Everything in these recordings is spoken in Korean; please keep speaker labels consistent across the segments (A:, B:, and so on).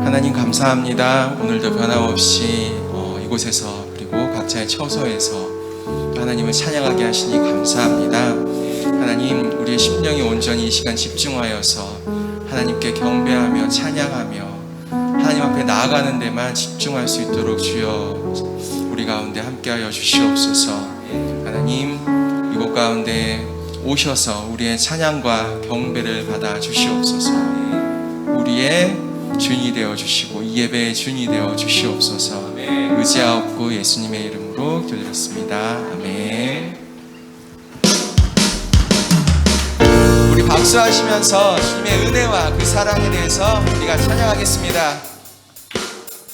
A: 하나님 감사합니다. 오늘도 변함없이 이곳에서 그리고 각자의 처소에서 하나님을 찬양하게 하시니 감사합니다. 하나님, 우리의 심령이 온전히 이 시간 집중하여서 하나님께 경배하며 찬양하며 하나님 앞에 나아가는 데만 집중할 수 있도록 주여 우리 가운데 함께하여 주시옵소서. 하나님, 이곳 가운데 오셔서 우리의 찬양과 경배를 받아 주시옵소서. 우리의 주인이 되어 주시고 이 예배의 주인이 되어 주시옵소서. 의지하옵고 예수님의 이름으로 기도드렸습니다. 아멘. 우리 박수하시면서 주님의 은혜와 그 사랑에 대해서 우리가 찬양하겠습니다.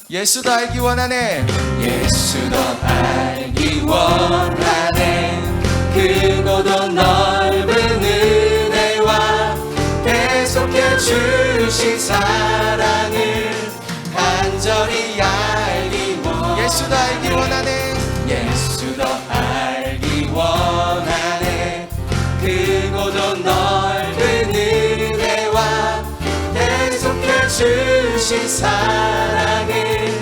A: 예수도 알기 원하네. 예수도 알기 원하네. 크고도 넓은 은혜와 계속해 주신 사랑을 간절히 알기 원하네. 예수도 알기 원하네. 예수도 알기 원하네. 크고도 넓은 은혜와 계속해 주신 사랑을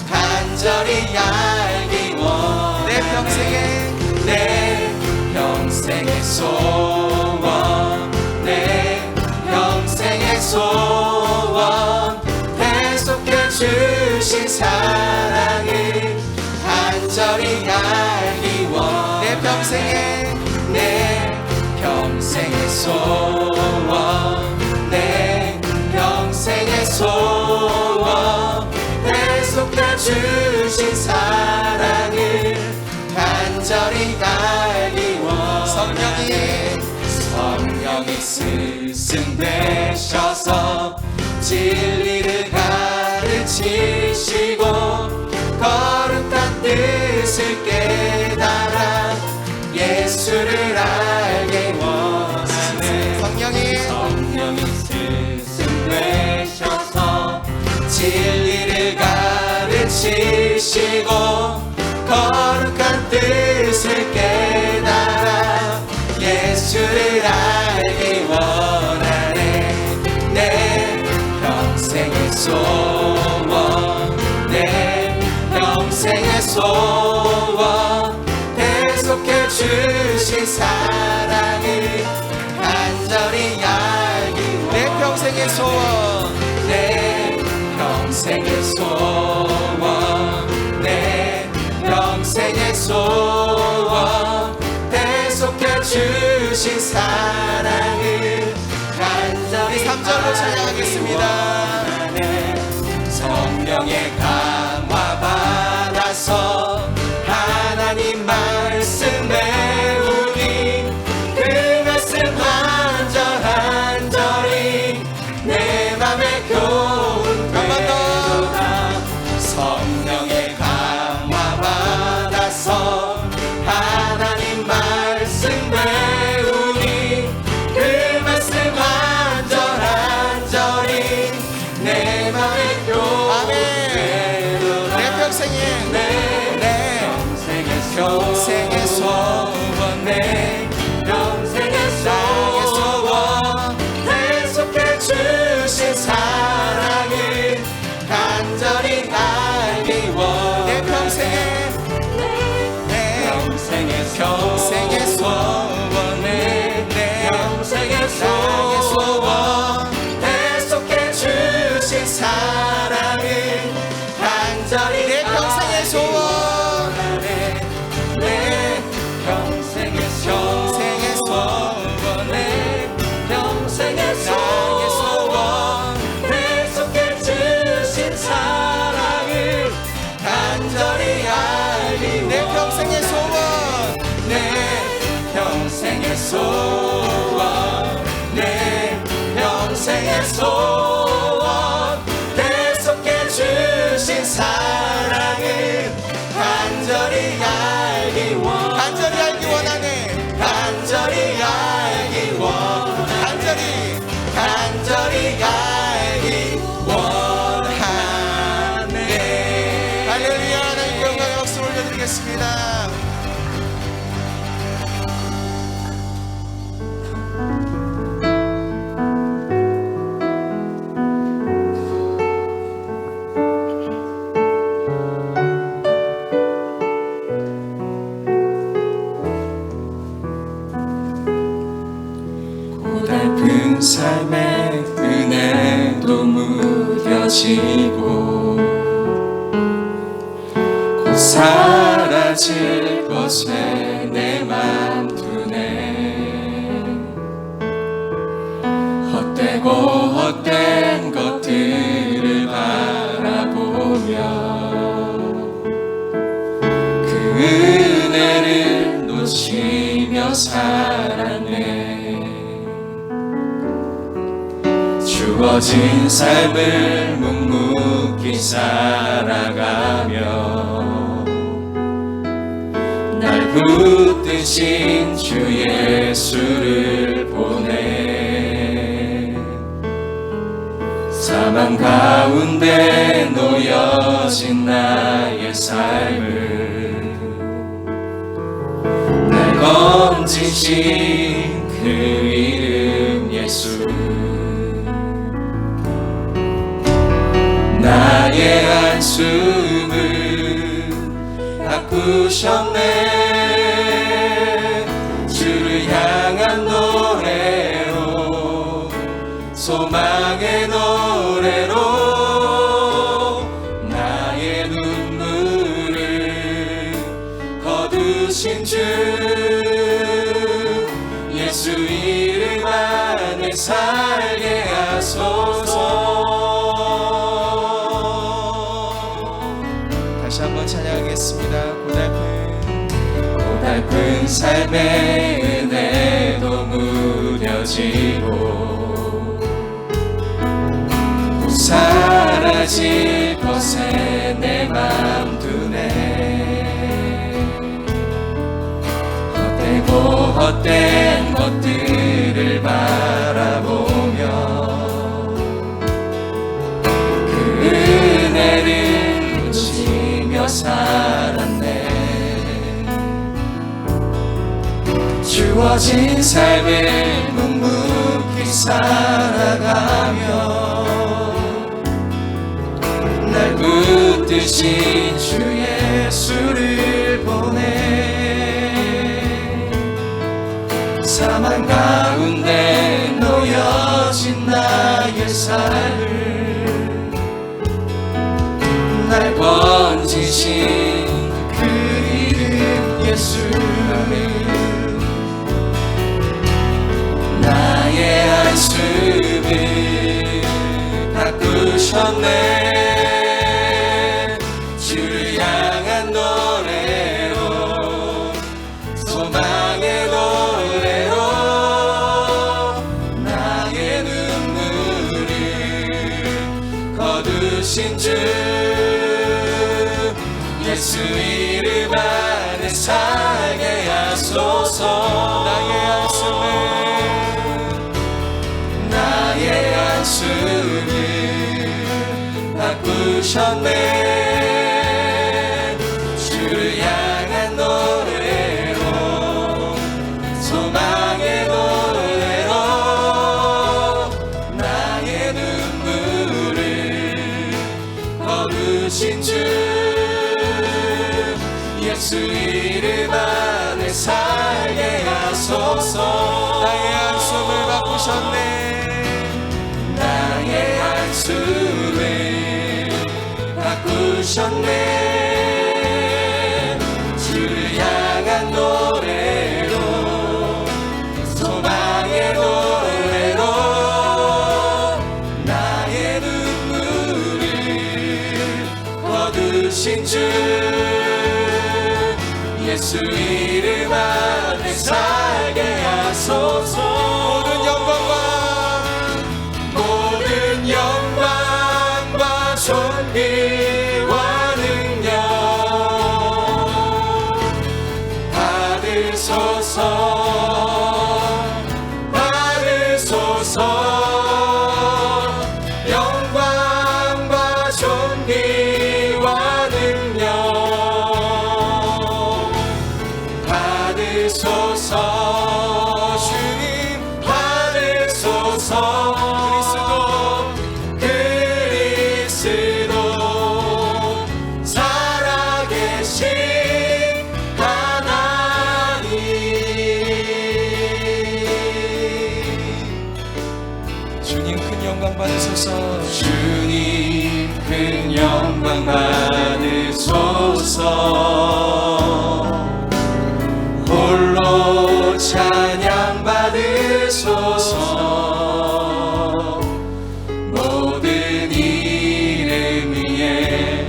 A: 간절히 알기 원하네. 내 평생의 소원, 내 평생의 소원, 계속해 주신 사랑을 간절히 알기 원하네. 내 평생의 소원, 내 평생의 소원, 계속해 주신 사랑을 간절히 알기 원하네. 성령이 스승되셔서 진리를 가르치시고 거룩한 뜻을 깨달아 예수를 알게 원하네. 성령이 스승되셔서 진리를 가르치시고 거룩한 뜻을 깨달아 예수를 알기 원하네. 내 평생의 소원, 내 평생의 소원, 계속해 주신 사랑을 간절히 알기 원하네. 내 평생의 소원, 내 평생의 소원, 내 평생의 소원, 계속해 주신 사랑을 간절히 3절로 찬양하겠습니다. 성령의 강화 받아서 하나님 말씀 배우니 그 말씀 한절한절이 내 맘에 교훈 되도다. 성령의 강화 받아서 하나님 말씀 배우니 그 말씀 한절한절이 내 맘에 교훈 되도다. 내 평생의 소원, 내 평생의 소원, 계속해 주신 사랑을 간절히 알기 원하네. 내 평생의 소원, 내 평생의 소원, 계속해 주신 사랑을 간절히 내 평생의 소원, 내 평생의 소원, 내 평생의 소원, 계속해 주신 사랑을 간절히 알기 내 평생의 소원, 내 평생의 소원, 내 평생의 소원, 계속해 주신 사랑을 간절히 알기 원하네. 간절히 알기 원하네. 간절히 알기 원하네. 할렐루야. 하나님 영광의 박수 올려드리겠습니다. 무뎌지고 곧 사라질 것에 내 맘 두네. 헛되고 헛된 것들을 바라보며 은혜를 놓치며 살았네. 주어진 삶을 묵묵히 살아가며 날 붙드신 주 예수를 보내. 사망 가운데 놓여진 나의 삶을 건지신 그 이름 예수. 나의 한숨을 바꾸셨네. 주를 향한 노래로, 소망의 노래로 나의 눈물을 거두신 주 예수 이름 안에 살게 하소서. 다시 한번 찬양하겠습니다. 고달픈 삶의 은혜도 무뎌지고 곧 사라질 것에 내 맘 두네. 헛된 것들을 바라보며 그 은혜를 놓치며 살았네. 주어진 삶을 묵묵히 살아가며 날 붙드신 주 예수를 보내. 사망 가운데 놓여진 나의 삶을 날 건지신 그 이름 예수. 나의 한숨을 바꾸셨네. 주를 향한 노래로, 소망의 노래로 나의 눈물을 거두신 주 예수 이름 안에 살게 하소서. 나의 한숨을 바꾸셨네. 주를 향한 노래로, 소망의 노래로 나의 눈물을 거두신 주 예수 이름 안에 살게 하소서. 나의 한숨을 바꾸셨네. 나의 한숨을 바꾸셨네. 주를 향한 노래로, 소망의 노래로 나의 눈물을 거두신 주 예수 이름 안에 살게 하소서. 모든 영광과 존귀와 능력 받으소서. 영광과 존귀와 능력 받으소서. 주님 받으소서. 그리스도 살아계신 하나님. 주님 큰 영광 받으소서. 주님 받으소서. 홀로 찬양 받으소서. 모든 이름 위에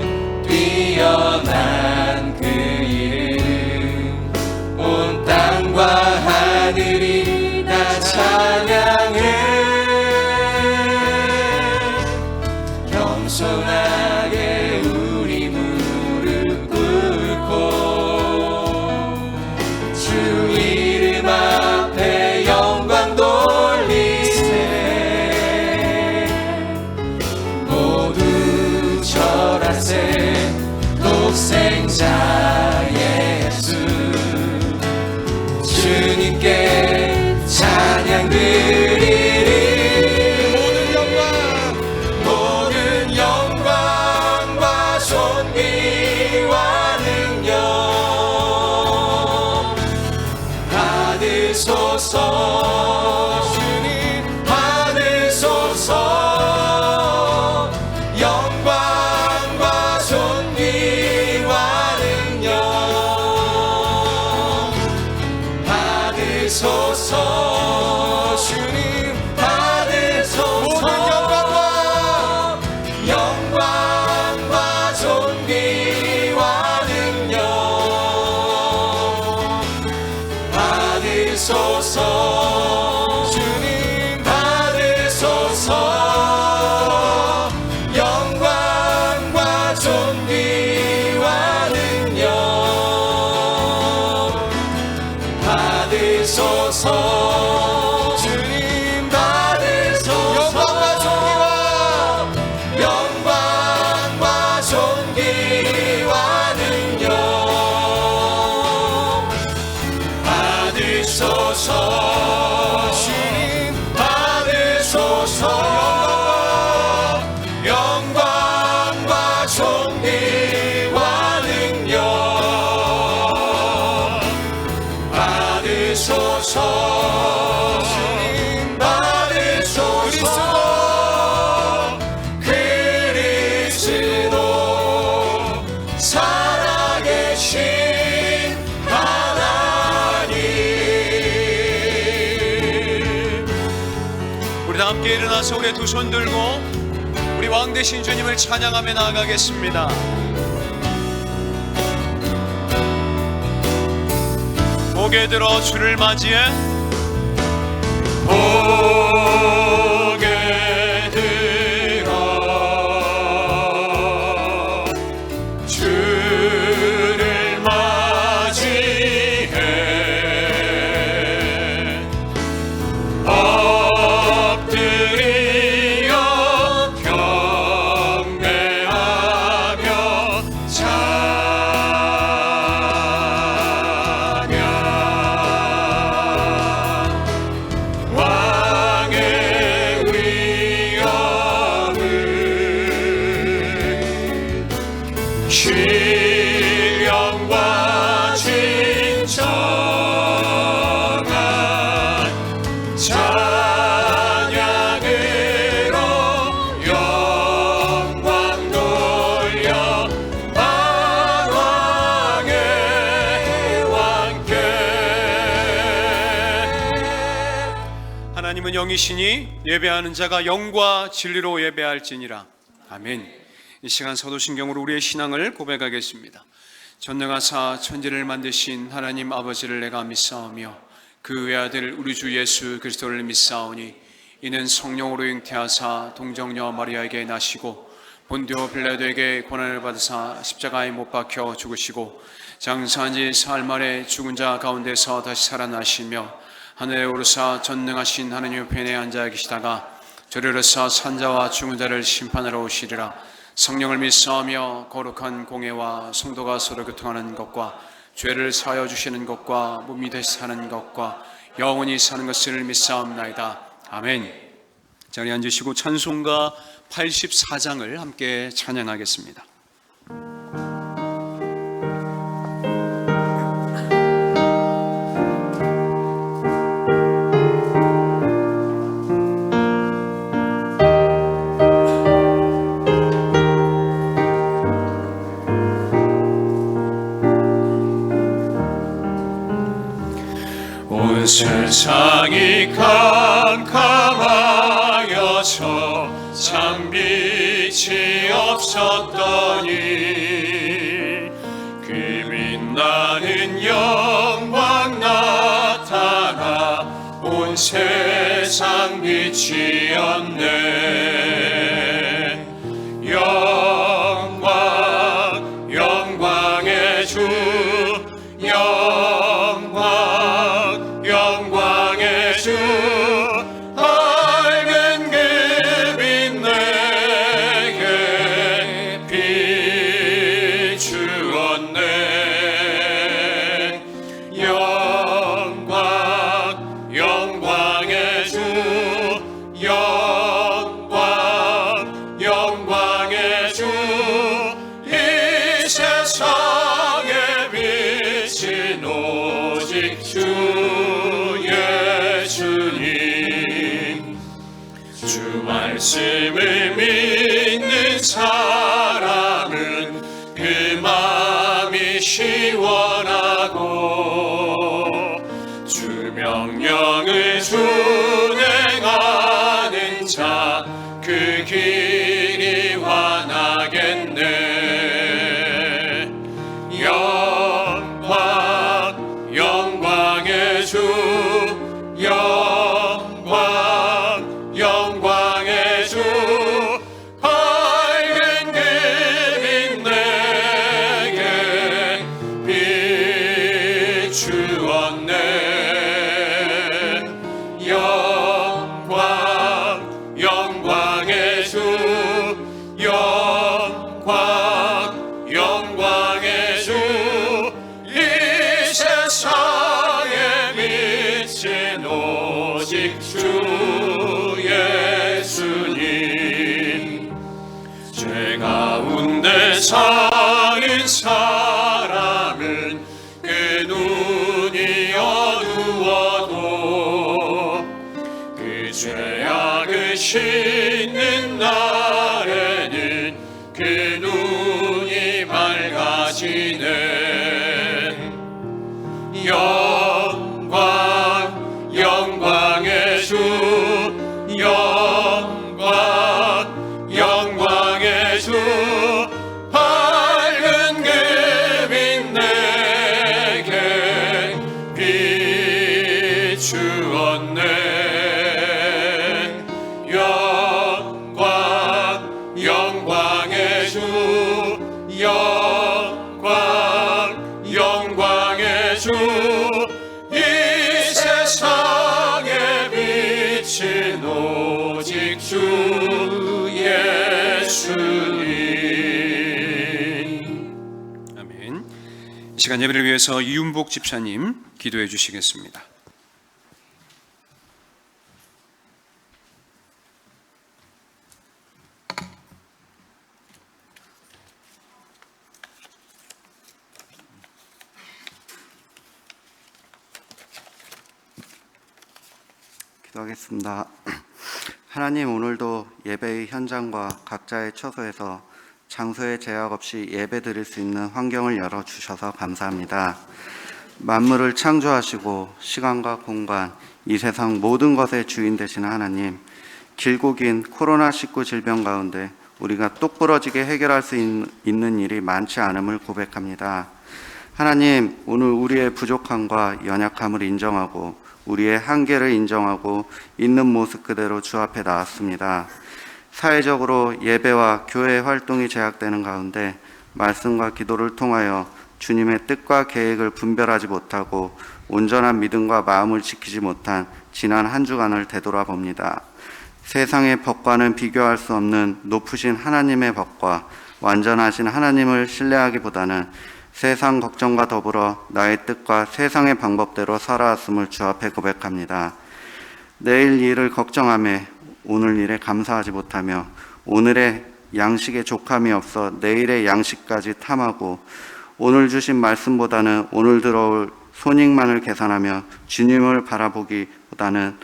A: 뛰어난 그 이름, 온 땅과 하늘이 다 찬양해. 겸손하게 우리 무릎 꿇고 주 이름 앞에 영광 돌리세. 모두 절하세. 독생자 예수 주님께 찬양 드리리. 모든 영광과 존귀와 능력 받으소서. 주님 받으소서. 영광과 존귀와 능력 받으소서. 주님 받으소서. 영광과 존귀와 능력 받으소서. 주님 받으소서. 영광과 존귀와 능력 받으소서. 주님 받으소서. 영광과 존귀와 능력 받으소서. 주님 받으소서. 영광과 존귀와 능력 받으소서. 주님 받으소서. 그리스도 살아계신 하나님.
B: 우리 다 함께 일어나서 우리의 두 손 들고 우리 왕 되신 주님을 찬양하며 나아가겠습니다. 고개 들어 주를 맞이해. 고개 들어 주를 맞이해. 엎드려 경배하며 왕의 위엄을 신령과 진정한 찬양으로 영광 돌려 만왕의 왕께. 하나님은 영이시니 예배하는 자가 영과 진리로 예배할지니라. 아멘. 이 시간 사도신경으로 우리의 신앙을 고백하겠습니다. 전능하사 천지를 만드신 하나님 아버지를 내가 믿사오며 그 외아들 우리 주 예수 그리스도를 믿사오니 이는 성령으로 잉태하사 동정녀 마리아에게 나시고 본디오 빌라도에게 고난을 받으사 십자가에 못 박혀 죽으시고 장사한 지 사흘 만에 죽은 자 가운데서 다시 살아나시며 하늘에 오르사 전능하신 하나님 편에 앉아 계시다가 저리로서 산자와 죽은 자를 심판하러 오시리라. 성령을 믿사오며 거룩한 공예와 성도가 서로 교통하는 것과 죄를 사하여 주시는 것과 몸이 되시 사는 것과 영원히 사는 것을 믿사옵나이다. 아멘. 자리에 앉으시고 찬송가 84장을 함께 찬양하겠습니다. 세상이 캄캄하여서 참 빛이 없었더니 그 빛나는 영광 나타나 온 세상 빛이었네. 영광 영광의 주 영광 영광의 주 밝은 그 빛 내게 비추었네. 영광 영광의 주 영광 영광의 주 이 세상에 비친 오직 주 예수님. 주 말씀을 믿는 사람은 그 마음이 시원하고 주 명령을 준행하는 자 그 길이 환하겠네. 영광 영광의 주 영광 영광의 주 밝은 그 빛 내게 비추었네. 영광 영광의 주 영광 영광의 주 이 세상에 비친 오직 주 예수님. 죄 가운데 사는 사람은 그 눈이 어두워도 그 죄악을 씻는 날에는 그 눈이 밝아지네. 영광 영광의 주 영광 영광의 주 밝은 그 빛 내게 비추었네. 영광 영광의 주 영광 영광의 주 이 세상에 비친 오직 주 예수님. 아멘. 이 시간 예배를 위해서 이윤복 집사님 기도해 주시겠습니다.
C: 기도하겠습니다. 하나님, 오늘도 예배의 현장과 각자의 처소에서 장소에 제약 없이 예배 드릴 수 있는 환경을 열어주셔서 감사합니다. 만물을 창조하시고 시간과 공간, 이 세상 모든 것의 주인 되시는 하나님, 길고 긴 코로나19 질병 가운데 우리가 똑부러지게 해결할 수 있는 일이 많지 않음을 고백합니다. 하나님, 오늘 우리의 부족함과 연약함을 인정하고 우리의 한계를 인정하고 있는 모습 그대로 주 앞에 나왔습니다. 사회적으로 예배와 교회 활동이 제약되는 가운데 말씀과 기도를 통하여 주님의 뜻과 계획을 분별하지 못하고 온전한 믿음과 마음을 지키지 못한 지난 한 주간을 되돌아봅니다. 세상의 법과는 비교할 수 없는 높으신 하나님의 법과 완전하신 하나님을 신뢰하기보다는 세상 걱정과 더불어 나의 뜻과 세상의 방법대로 살아왔음을 주 앞에 고백합니다. 내일 일을 걱정하며 오늘 일에 감사하지 못하며 오늘의 양식에 족함이 없어 내일의 양식까지 탐하고 오늘 주신 말씀보다는 오늘 들어올 손익만을 계산하며 주님을 바라보기보다는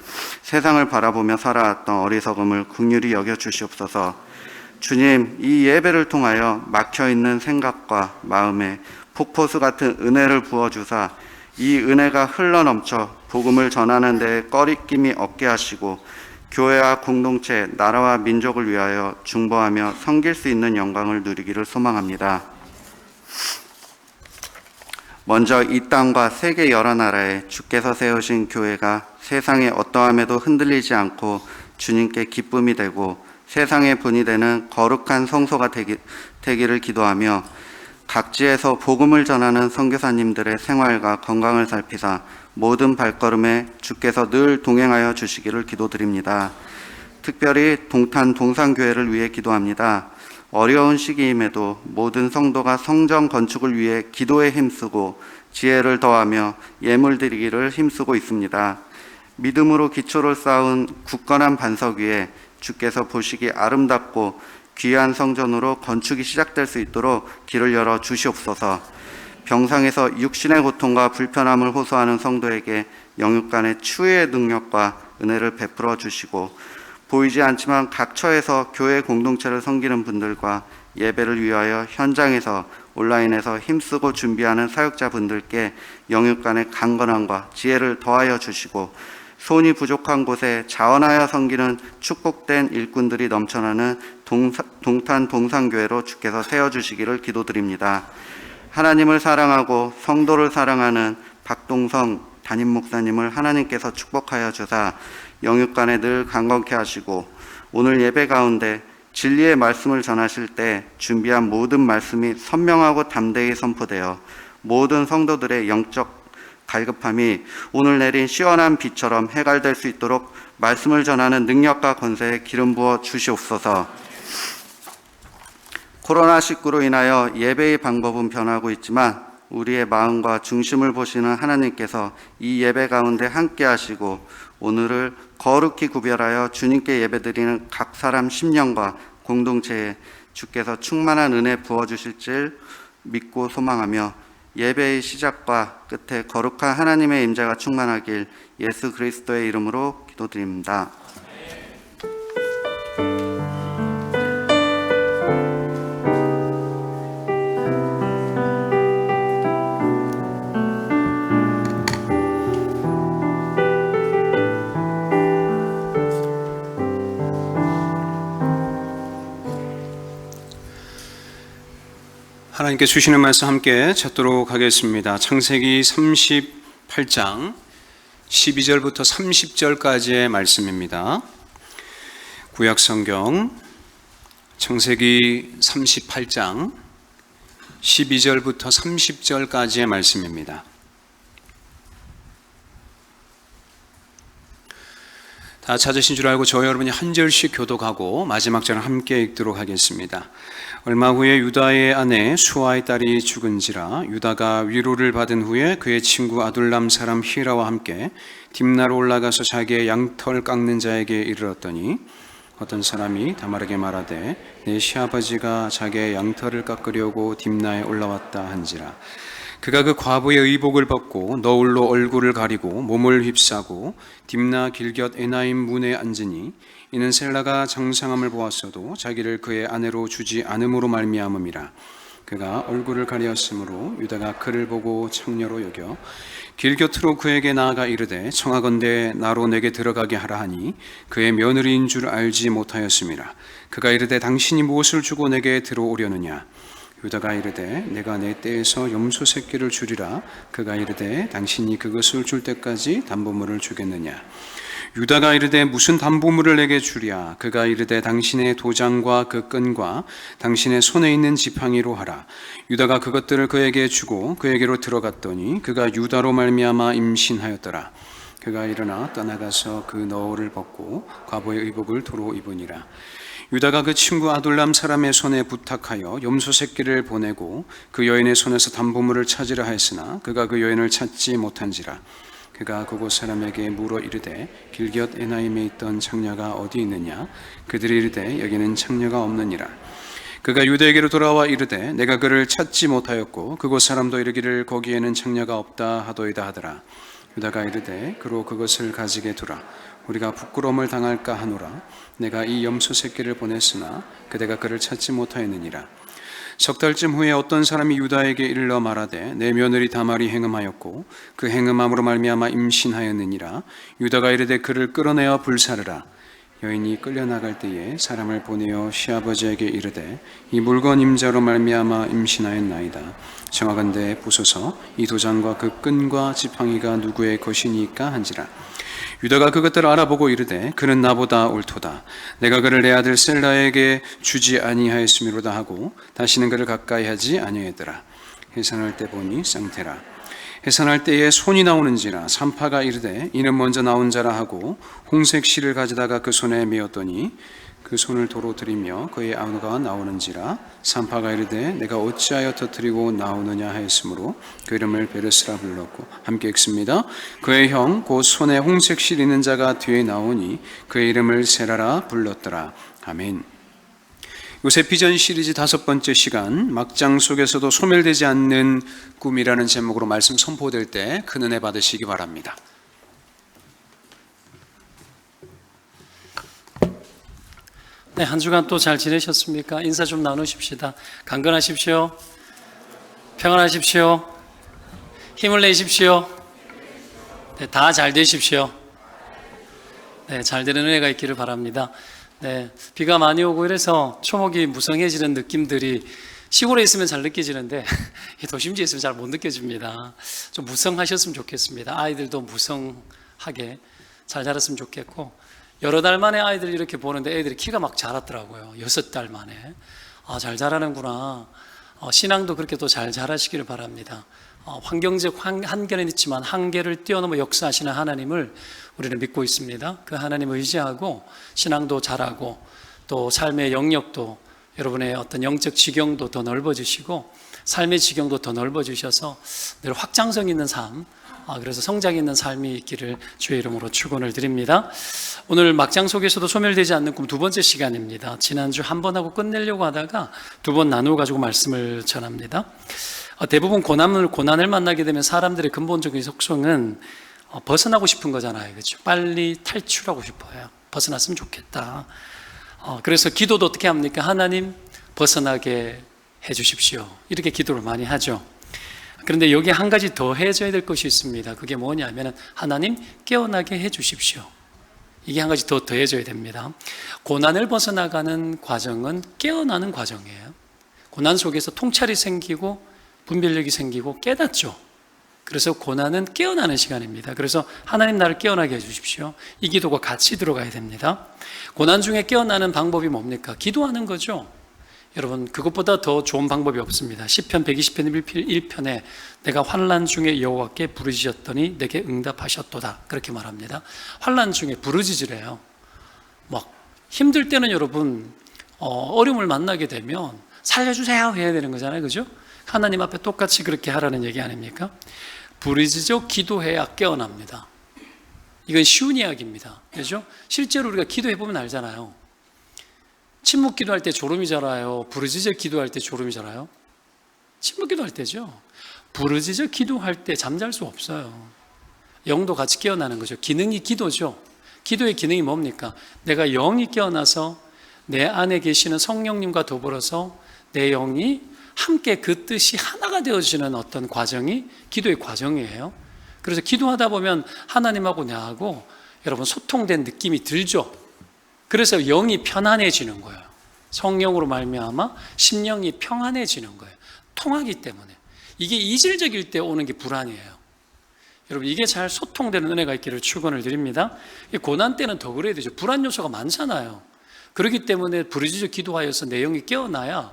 C: 세상을 바라보며 살아왔던 어리석음을 긍휼히 여겨주시옵소서. 주님, 이 예배를 통하여 막혀있는 생각과 마음에 폭포수 같은 은혜를 부어주사 이 은혜가 흘러넘쳐 복음을 전하는 데 꺼리낌이 없게 하시고 교회와 공동체, 나라와 민족을 위하여 중보하며 섬길 수 있는 영광을 누리기를 소망합니다. 먼저 이 땅과 세계 여러 나라에 주께서 세우신 교회가 세상의 어떠함에도 흔들리지 않고 주님께 기쁨이 되고 세상의 분이 되는 거룩한 성소가 되기를 기도하며 각지에서 복음을 전하는 선교사님들의 생활과 건강을 살피사 모든 발걸음에 주께서 늘 동행하여 주시기를 기도드립니다. 특별히 동탄 동산교회를 위해 기도합니다. 어려운 시기임에도 모든 성도가 성전 건축을 위해 기도에 힘쓰고 지혜를 더하며 예물 드리기를 힘쓰고 있습니다. 믿음으로 기초를 쌓은 굳건한 반석 위에 주께서 보시기 아름답고 귀한 성전으로 건축이 시작될 수 있도록 길을 열어 주시옵소서. 병상에서 육신의 고통과 불편함을 호소하는 성도에게 영육간의 치유의 능력과 은혜를 베풀어 주시고 보이지 않지만 각 처에서 교회 공동체를 섬기는 분들과 예배를 위하여 현장에서 온라인에서 힘쓰고 준비하는 사역자분들께 영육간의 강건함과 지혜를 더하여 주시고 손이 부족한 곳에 자원하여 섬기는 축복된 일꾼들이 넘쳐나는 동탄 동산교회로 주께서 세워주시기를 기도드립니다. 하나님을 사랑하고 성도를 사랑하는 박동성 담임 목사님을 하나님께서 축복하여 주사 영육간에 늘 강건케 하시고 오늘 예배 가운데 진리의 말씀을 전하실 때 준비한 모든 말씀이 선명하고 담대히 선포되어 모든 성도들의 영적 갈급함이 오늘 내린 시원한 비처럼 해갈될 수 있도록 말씀을 전하는 능력과 권세에 기름 부어 주시옵소서. 코로나19로 인하여 예배의 방법은 변하고 있지만 우리의 마음과 중심을 보시는 하나님께서 이 예배 가운데 함께 하시고 오늘을 거룩히 구별하여 주님께 예배드리는 각 사람 심령과 공동체에 주께서 충만한 은혜 부어주실 줄 믿고 소망하며 예배의 시작과 끝에 거룩한 하나님의 임재가 충만하길 예수 그리스도의 이름으로 기도드립니다.
B: 하나님께 주시는 말씀 함께 찾도록 하겠습니다. 창세기 38장 12절부터 30절까지의 말씀입니다. 구약성경 창세기 38장 12절부터 30절까지의 말씀입니다. 다 찾으신 줄 알고 저와 여러분이 한 절씩 교독하고 마지막 절을 함께 읽도록 하겠습니다. 얼마 후에 유다의 아내 수아의 딸이 죽은지라 유다가 위로를 받은 후에 그의 친구 아둘람 사람 히라와 함께 딥나로 올라가서 자기의 양털 깎는 자에게 이르렀더니 어떤 사람이 다말에게 말하되 내 시아버지가 자기의 양털을 깎으려고 딥나에 올라왔다 한지라. 그가 그 과부의 의복을 벗고 너울로 얼굴을 가리고 몸을 휩싸고 딥나 길곁 에나임 문에 앉으니 이는 셀라가 장상함을 보았어도 자기를 그의 아내로 주지 않음으로 말미암음이라. 그가 얼굴을 가리었으므로 유다가 그를 보고 창녀로 여겨 길 곁으로 그에게 나아가 이르되 청하건대 나로 내게 들어가게 하라 하니 그의 며느리인 줄 알지 못하였음이라. 그가 이르되 당신이 무엇을 주고 내게 들어오려느냐. 유다가 이르되 내가 내 떼에서 염소 새끼를 주리라. 그가 이르되 당신이 그것을 줄 때까지 담보물을 주겠느냐. 유다가 이르되 무슨 담보물을 내게 주랴. 그가 이르되 당신의 도장과 그 끈과 당신의 손에 있는 지팡이로 하라. 유다가 그것들을 그에게 주고 그에게로 들어갔더니 그가 유다로 말미암아 임신하였더라. 그가 일어나 떠나가서 그 너울을 벗고 과부의 의복을 도로 입으니라. 유다가 그 친구 아둘람 사람의 손에 부탁하여 염소 새끼를 보내고 그 여인의 손에서 담보물을 찾으려 하였으나 그가 그 여인을 찾지 못한지라. 그가 그곳 사람에게 물어 이르되 길곁 에나임에 있던 창녀가 어디 있느냐. 그들이 이르되 여기는 창녀가 없느니라. 그가 유다에게로 돌아와 이르되 내가 그를 찾지 못하였고 그곳 사람도 이르기를 거기에는 창녀가 없다 하도이다 하더라. 유다가 이르되 그로 그것을 가지게 두라. 우리가 부끄러움을 당할까 하노라. 내가 이 염소 새끼를 보냈으나 그대가 그를 찾지 못하였느니라. 석 달쯤 후에 어떤 사람이 유다에게 이르러 말하되 내 며느리 다말이 행음하였고 그 행음함으로 말미암아 임신하였느니라. 유다가 이르되 그를 끌어내어 불사르라. 여인이 끌려나갈 때에 사람을 보내어 시아버지에게 이르되 이 물건 임자로 말미암아 임신하였나이다. 청하건대 보소서 이 도장과 그 끈과 지팡이가 누구의 것이니까 한지라. 유다가 그것들을 알아보고 이르되 그는 나보다 옳도다. 내가 그를 내 아들 셀라에게 주지 아니하였음이로다 하고 다시는 그를 가까이 하지 아니하였더라. 해산할 때 보니 쌍태라. 해산할 때에 손이 나오는지라. 산파가 이르되 이는 먼저 나온 자라 하고 홍색 실을 가져다가 그 손에 메었더니 그 손을 도로 들이며 그의 아우가 나오는지라. 산파가 이르되 내가 어찌하여 터뜨리고 나오느냐 하였으므로 그 이름을 베르스라 불렀고. 함께 읽습니다. 그의 형 곧 손에 홍색 실 있는 자가 뒤에 나오니 그의 이름을 세라라 불렀더라. 아멘. 요새 비전 시리즈 5번째 시간, 막장 속에서도 소멸되지 않는 꿈이라는 제목으로 말씀 선포될 때 큰 은혜 받으시기 바랍니다.
D: 네, 한 주간 또 잘 지내셨습니까? 인사 좀 나누십시다. 강건하십시오. 평안하십시오. 힘을 내십시오. 네, 다 잘 되십시오. 네, 잘 되는 은혜가 있기를 바랍니다. 네, 비가 많이 오고 이래서 초목이 무성해지는 느낌들이 시골에 있으면 잘 느껴지는데 도심지에 있으면 잘 못 느껴집니다. 좀 무성하셨으면 좋겠습니다. 아이들도 무성하게 잘 자랐으면 좋겠고, 여러 달 만에 아이들 이렇게 보는데 애들이 키가 막 자랐더라고요. 6달 만에. 아, 잘 자라는구나. 신앙도 그렇게 또 잘 자라시기를 바랍니다. 환경적 한계는 있지만 한계를 뛰어넘어 역사하시는 하나님을 우리는 믿고 있습니다. 그 하나님을 의지하고 신앙도 잘하고 또 삶의 영역도, 여러분의 어떤 영적 지경도 더 넓어지시고 삶의 지경도 더 넓어지셔서 늘 확장성 있는 삶, 그래서 성장 있는 삶이 있기를 주의 이름으로 축원을 드립니다. 오늘 막장 속에서도 소멸되지 않는 꿈 2번째 시간입니다. 지난주 한 번 하고 끝내려고 하다가 2번 나누어 가지고 말씀을 전합니다. 대부분 고난을 만나게 되면 사람들의 근본적인 속성은 벗어나고 싶은 거잖아요. 그렇죠? 빨리 탈출하고 싶어요. 벗어났으면 좋겠다. 그래서 기도도 어떻게 합니까? 하나님 벗어나게 해주십시오. 이렇게 기도를 많이 하죠. 그런데 여기 한 가지 더 해줘야 될 것이 있습니다. 그게 뭐냐면 하나님 깨어나게 해주십시오. 이게 한 가지 더 해줘야 됩니다. 고난을 벗어나가는 과정은 깨어나는 과정이에요. 고난 속에서 통찰이 생기고 분별력이 생기고 깨닫죠. 그래서 고난은 깨어나는 시간입니다. 그래서 하나님 나를 깨어나게 해주십시오. 이 기도가 같이 들어가야 됩니다. 고난 중에 깨어나는 방법이 뭡니까? 기도하는 거죠. 여러분, 그것보다 더 좋은 방법이 없습니다. 시편 120편 1편에 내가 환난 중에 여호와께 부르짖었더니 내게 응답하셨도다, 그렇게 말합니다. 환난 중에 부르짖으래요. 막 힘들 때는 여러분 어려움을 만나게 되면 살려주세요 해야 되는 거잖아요. 그죠? 하나님 앞에 똑같이 그렇게 하라는 얘기 아닙니까? 부르짖어 기도해야 깨어납니다. 이건 쉬운 이야기입니다. 그죠? 실제로 우리가 기도해보면 알잖아요. 침묵 기도할 때 졸음이 자라요? 부르짖어 기도할 때 졸음이 자라요? 침묵 기도할 때죠. 부르짖어 기도할 때 잠잘 수 없어요. 영도 같이 깨어나는 거죠. 기능이 기도죠. 기도의 기능이 뭡니까? 내가 영이 깨어나서 내 안에 계시는 성령님과 더불어서 내 영이 함께 그 뜻이 하나가 되어지는 어떤 과정이 기도의 과정이에요. 그래서 기도하다 보면 하나님하고 나하고 여러분 소통된 느낌이 들죠. 그래서 영이 편안해지는 거예요. 성령으로 말미암아 심령이 평안해지는 거예요. 통하기 때문에. 이게 이질적일 때 오는 게 불안이에요. 여러분, 이게 잘 소통되는 은혜가 있기를 축원을 드립니다. 고난 때는 더 그래야 되죠. 불안 요소가 많잖아요. 그렇기 때문에 부르짖어 기도하여서 내 영이 깨어나야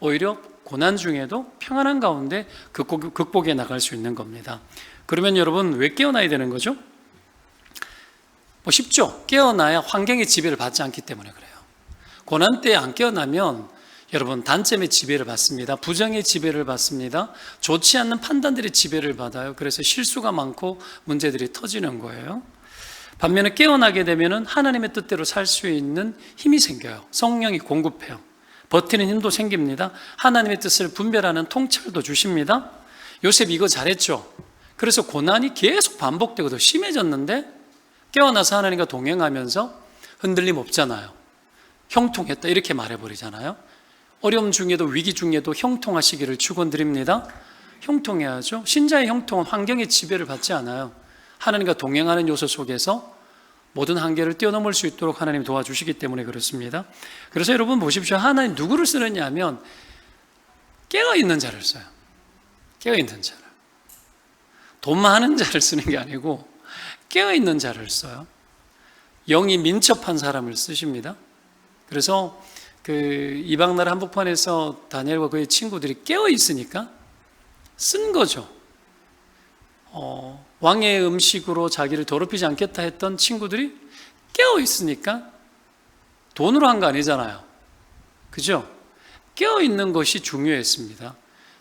D: 오히려 고난 중에도 평안한 가운데 극복해 나갈 수 있는 겁니다. 그러면 여러분, 왜 깨어나야 되는 거죠? 쉽죠. 깨어나야 환경의 지배를 받지 않기 때문에 그래요. 고난 때 안 깨어나면 여러분 단점의 지배를 받습니다. 부정의 지배를 받습니다. 좋지 않는 판단들의 지배를 받아요. 그래서 실수가 많고 문제들이 터지는 거예요. 반면에 깨어나게 되면 하나님의 뜻대로 살 수 있는 힘이 생겨요. 성령이 공급해요. 버티는 힘도 생깁니다. 하나님의 뜻을 분별하는 통찰도 주십니다. 요셉이 이거 잘했죠. 그래서 고난이 계속 반복되고 더 심해졌는데 깨어나서 하나님과 동행하면서 흔들림 없잖아요. 형통했다 이렇게 말해버리잖아요. 어려움 중에도 위기 중에도 형통하시기를 축원드립니다. 형통해야죠. 신자의 형통은 환경의 지배를 받지 않아요. 하나님과 동행하는 요소 속에서 모든 한계를 뛰어넘을 수 있도록 하나님 도와주시기 때문에 그렇습니다. 그래서 여러분 보십시오. 하나님 누구를 쓰느냐 하면 깨어있는 자를 써요. 깨어있는 자를. 돈 많은 자를 쓰는 게 아니고 깨어있는 자를 써요. 영이 민첩한 사람을 쓰십니다. 그래서 그 이방나라 한복판에서 다니엘과 그의 친구들이 깨어있으니까 쓴 거죠. 왕의 음식으로 자기를 더럽히지 않겠다 했던 친구들이 깨어있으니까 돈으로 한 거 아니잖아요. 그죠? 깨어있는 것이 중요했습니다.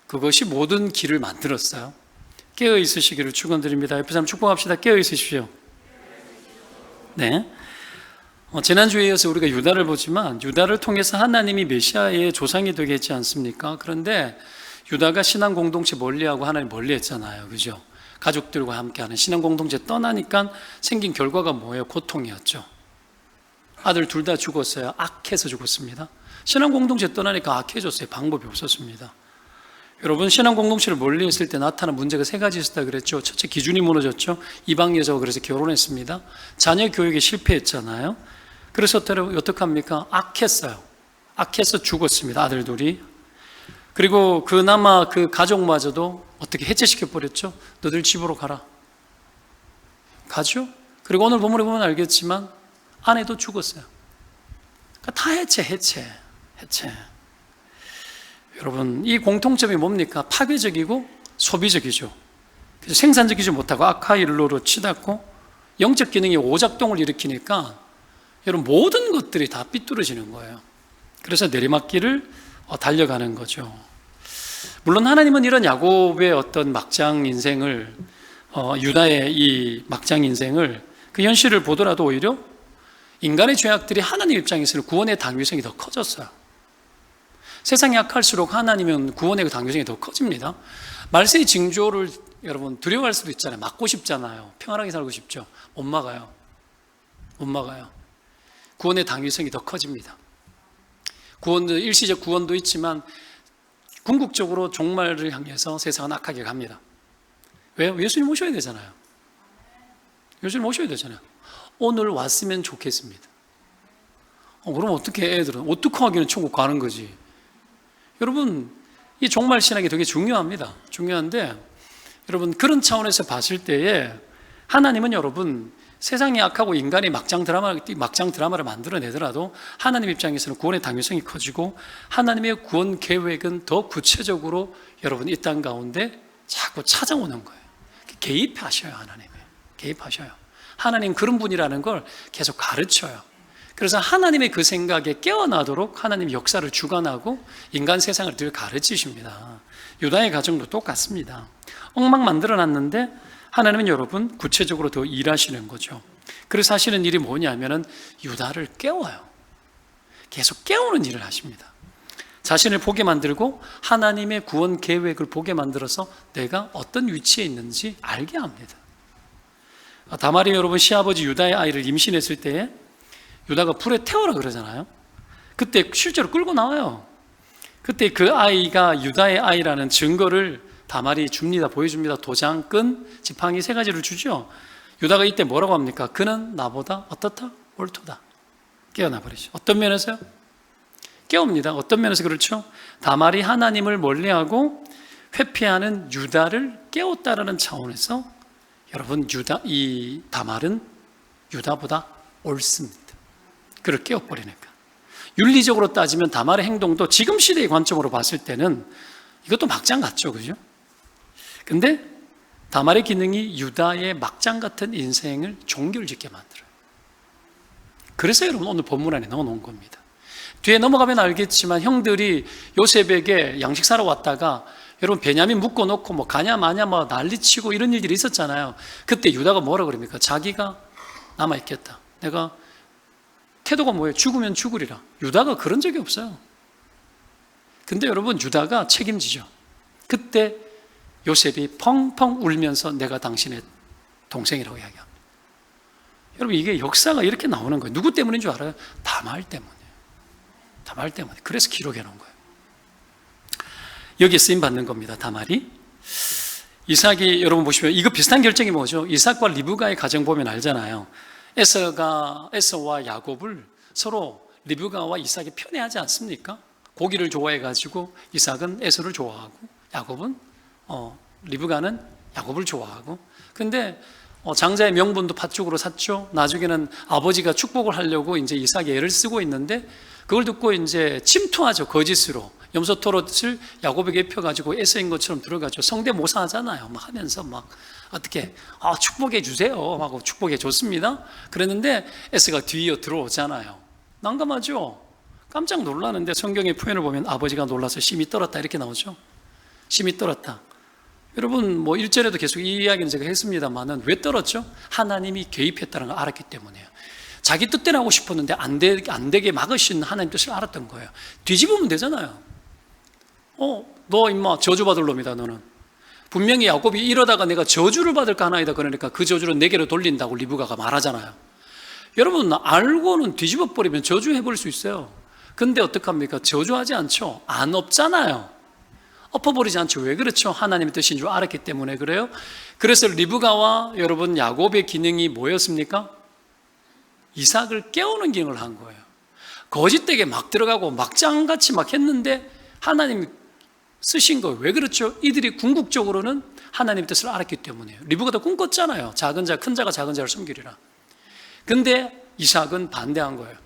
D: 그것이 모든 길을 만들었어요. 깨어있으시기를 축원드립니다. 옆에 사람 축복합시다. 깨어있으십시오. 네. 지난주에 이어서 우리가 유다를 보지만 유다를 통해서 하나님이 메시아의 조상이 되게 했지 않습니까? 그런데 유다가 신앙 공동체 멀리하고 하나님 멀리했잖아요. 그죠? 가족들과 함께하는 신앙 공동체 떠나니까 생긴 결과가 뭐예요? 고통이었죠. 아들 둘 다 죽었어요. 악해서 죽었습니다. 신앙 공동체 떠나니까 악해졌어요. 방법이 없었습니다. 여러분, 신앙 공동체를 멀리했을 때 나타난 문제가 세 가지 있었다 그랬죠. 첫째, 기준이 무너졌죠. 이방 여자와 그래서 결혼했습니다. 자녀 교육에 실패했잖아요. 그래서 어떡합니까? 악했어요. 악해서 죽었습니다. 아들 둘이. 그리고 그나마 그 가족마저도 어떻게 해체시켜 버렸죠. 너들 집으로 가라. 가죠. 그리고 오늘 본문에 보면 알겠지만 아내도 죽었어요. 그러니까 다 해체. 여러분, 이 공통점이 뭡니까? 파괴적이고 소비적이죠. 그래서 생산적이지 못하고 악화일로로 치닫고 영적 기능이 오작동을 일으키니까 여러분 모든 것들이 다 삐뚤어지는 거예요. 그래서 내리막길을 달려가는 거죠. 물론 하나님은 이런 야곱의 어떤 막장 인생을 유다의 이 막장 인생을 그 현실을 보더라도 오히려 인간의 죄악들이 하나님 입장에서는 구원의 당위성이 더 커졌어요. 세상이 약할수록 하나님은 구원의 당위성이 더 커집니다. 말세의 징조를 여러분 두려워할 수도 있잖아요. 막고 싶잖아요. 평안하게 살고 싶죠. 못 막아요. 구원의 당위성이 더 커집니다. 구원도 일시적 구원도 있지만 궁극적으로 종말을 향해서 세상은 악하게 갑니다. 왜요? 예수님 오셔야 되잖아요. 오늘 왔으면 좋겠습니다. 그럼 어떻게 애들은 어떻게 하기는 천국 가는 거지. 여러분, 이 종말 신학이 되게 중요한데 여러분 그런 차원에서 봤을 때에 하나님은 여러분 세상이 악하고 인간이 막장 드라마를 만들어내더라도 하나님 입장에서는 구원의 당위성이 커지고 하나님의 구원 계획은 더 구체적으로 여러분 이 땅 가운데 자꾸 찾아오는 거예요. 개입하셔요. 개입하셔요. 하나님 그런 분이라는 걸 계속 가르쳐요. 그래서 하나님의 그 생각에 깨어나도록 하나님 역사를 주관하고 인간 세상을 늘 가르치십니다. 유다의 가정도 똑같습니다. 엉망 만들어놨는데 하나님은 여러분 구체적으로 더 일하시는 거죠. 그래서 하시는 일이 뭐냐면은 유다를 깨워요. 계속 깨우는 일을 하십니다. 자신을 보게 만들고 하나님의 구원 계획을 보게 만들어서 내가 어떤 위치에 있는지 알게 합니다. 다말이 여러분 시아버지 유다의 아이를 임신했을 때에 유다가 불에 태워라 그러잖아요. 그때 실제로 끌고 나와요. 그때 그 아이가 유다의 아이라는 증거를 다말이 줍니다. 보여줍니다. 도장, 끈, 지팡이 세 가지를 주죠. 유다가 이때 뭐라고 합니까? 그는 나보다 어떻다? 옳도다. 깨어나 버리죠. 어떤 면에서요? 깨웁니다. 어떤 면에서 그렇죠? 다말이 하나님을 멀리하고 회피하는 유다를 깨웠다라는 차원에서 여러분 이 다말은 유다보다 옳습니다. 그를 깨워버리니까. 윤리적으로 따지면 다말의 행동도 지금 시대의 관점으로 봤을 때는 이것도 막장 같죠, 그죠? 근데 다말의 기능이 유다의 막장 같은 인생을 종결짓게 만들어요. 그래서 여러분 오늘 본문 안에 넣어놓은 겁니다. 뒤에 넘어가면 알겠지만 형들이 요셉에게 양식 사러 왔다가 여러분 베냐민 묶어놓고 뭐 가냐 마냐 뭐 난리치고 이런 일들이 있었잖아요. 그때 유다가 뭐라 그럽니까? 자기가 남아있겠다. 내가 태도가 뭐예요? 죽으면 죽으리라. 유다가 그런 적이 없어요. 근데 여러분 유다가 책임지죠. 그때 요셉이 펑펑 울면서 내가 당신의 동생이라고 이야기합니다. 여러분 이게 역사가 이렇게 나오는 거예요. 누구 때문인 줄 알아요? 다말 때문이에요. 다말 때문에. 그래서 기록해 놓은 거예요. 여기에 쓰임 받는 겁니다. 다말이. 이삭이 여러분 보시면 이거 비슷한 결정이 뭐죠? 이삭과 리브가의 가정 보면 알잖아요. 에서와 야곱을 서로 리브가와 이삭이 편애하지 않습니까? 고기를 좋아해가지고 이삭은 에서를 좋아하고 야곱은 리브가는 야곱을 좋아하고. 근데 장자의 명분도 팥죽으로 샀죠. 나중에는 아버지가 축복을 하려고 이제 이삭이 애를 쓰고 있는데 그걸 듣고 이제 침투하죠. 거짓으로 염소 털옷을 야곱에게 입혀가지고 에서인 것처럼 들어가죠. 성대모사 하잖아요. 막 하면서 막 어떻게 축복해 주세요 하고 축복해 줬습니다. 그랬는데 에서가 뒤이어 들어오잖아요. 난감하죠. 깜짝 놀라는데 성경의 표현을 보면 아버지가 놀라서 심히 떨었다 이렇게 나오죠. 심히 떨었다. 여러분 뭐 1절에도 계속 이 이야기는 제가 했습니다만은 왜 떨었죠? 하나님이 개입했다는 걸 알았기 때문이에요. 자기 뜻대로 하고 싶었는데 안 되게 막으신 하나님 뜻을 알았던 거예요. 뒤집으면 되잖아요. 너 임마 저주받을 놈이다 너는. 분명히 야곱이 이러다가 내가 저주를 받을까 하나이다 그러니까 그 저주를 내게로 돌린다고 리브가가 말하잖아요. 여러분 알고는 뒤집어 버리면 저주해버릴 수 있어요. 근데 어떡합니까? 저주하지 않죠. 안 엎잖아요. 엎어버리지 않죠. 왜 그렇죠? 하나님의 뜻인 줄 알았기 때문에 그래요. 그래서 리브가와 여러분 야곱의 기능이 뭐였습니까? 이삭을 깨우는 기능을 한 거예요. 거짓되게 막 들어가고 막장같이 막 했는데 하나님이 쓰신 거예요. 왜 그렇죠? 이들이 궁극적으로는 하나님의 뜻을 알았기 때문이에요. 리브가도 꿈꿨잖아요. 작은 자, 큰 자가 작은 자를 섬기리라. 근데 이삭은 반대한 거예요.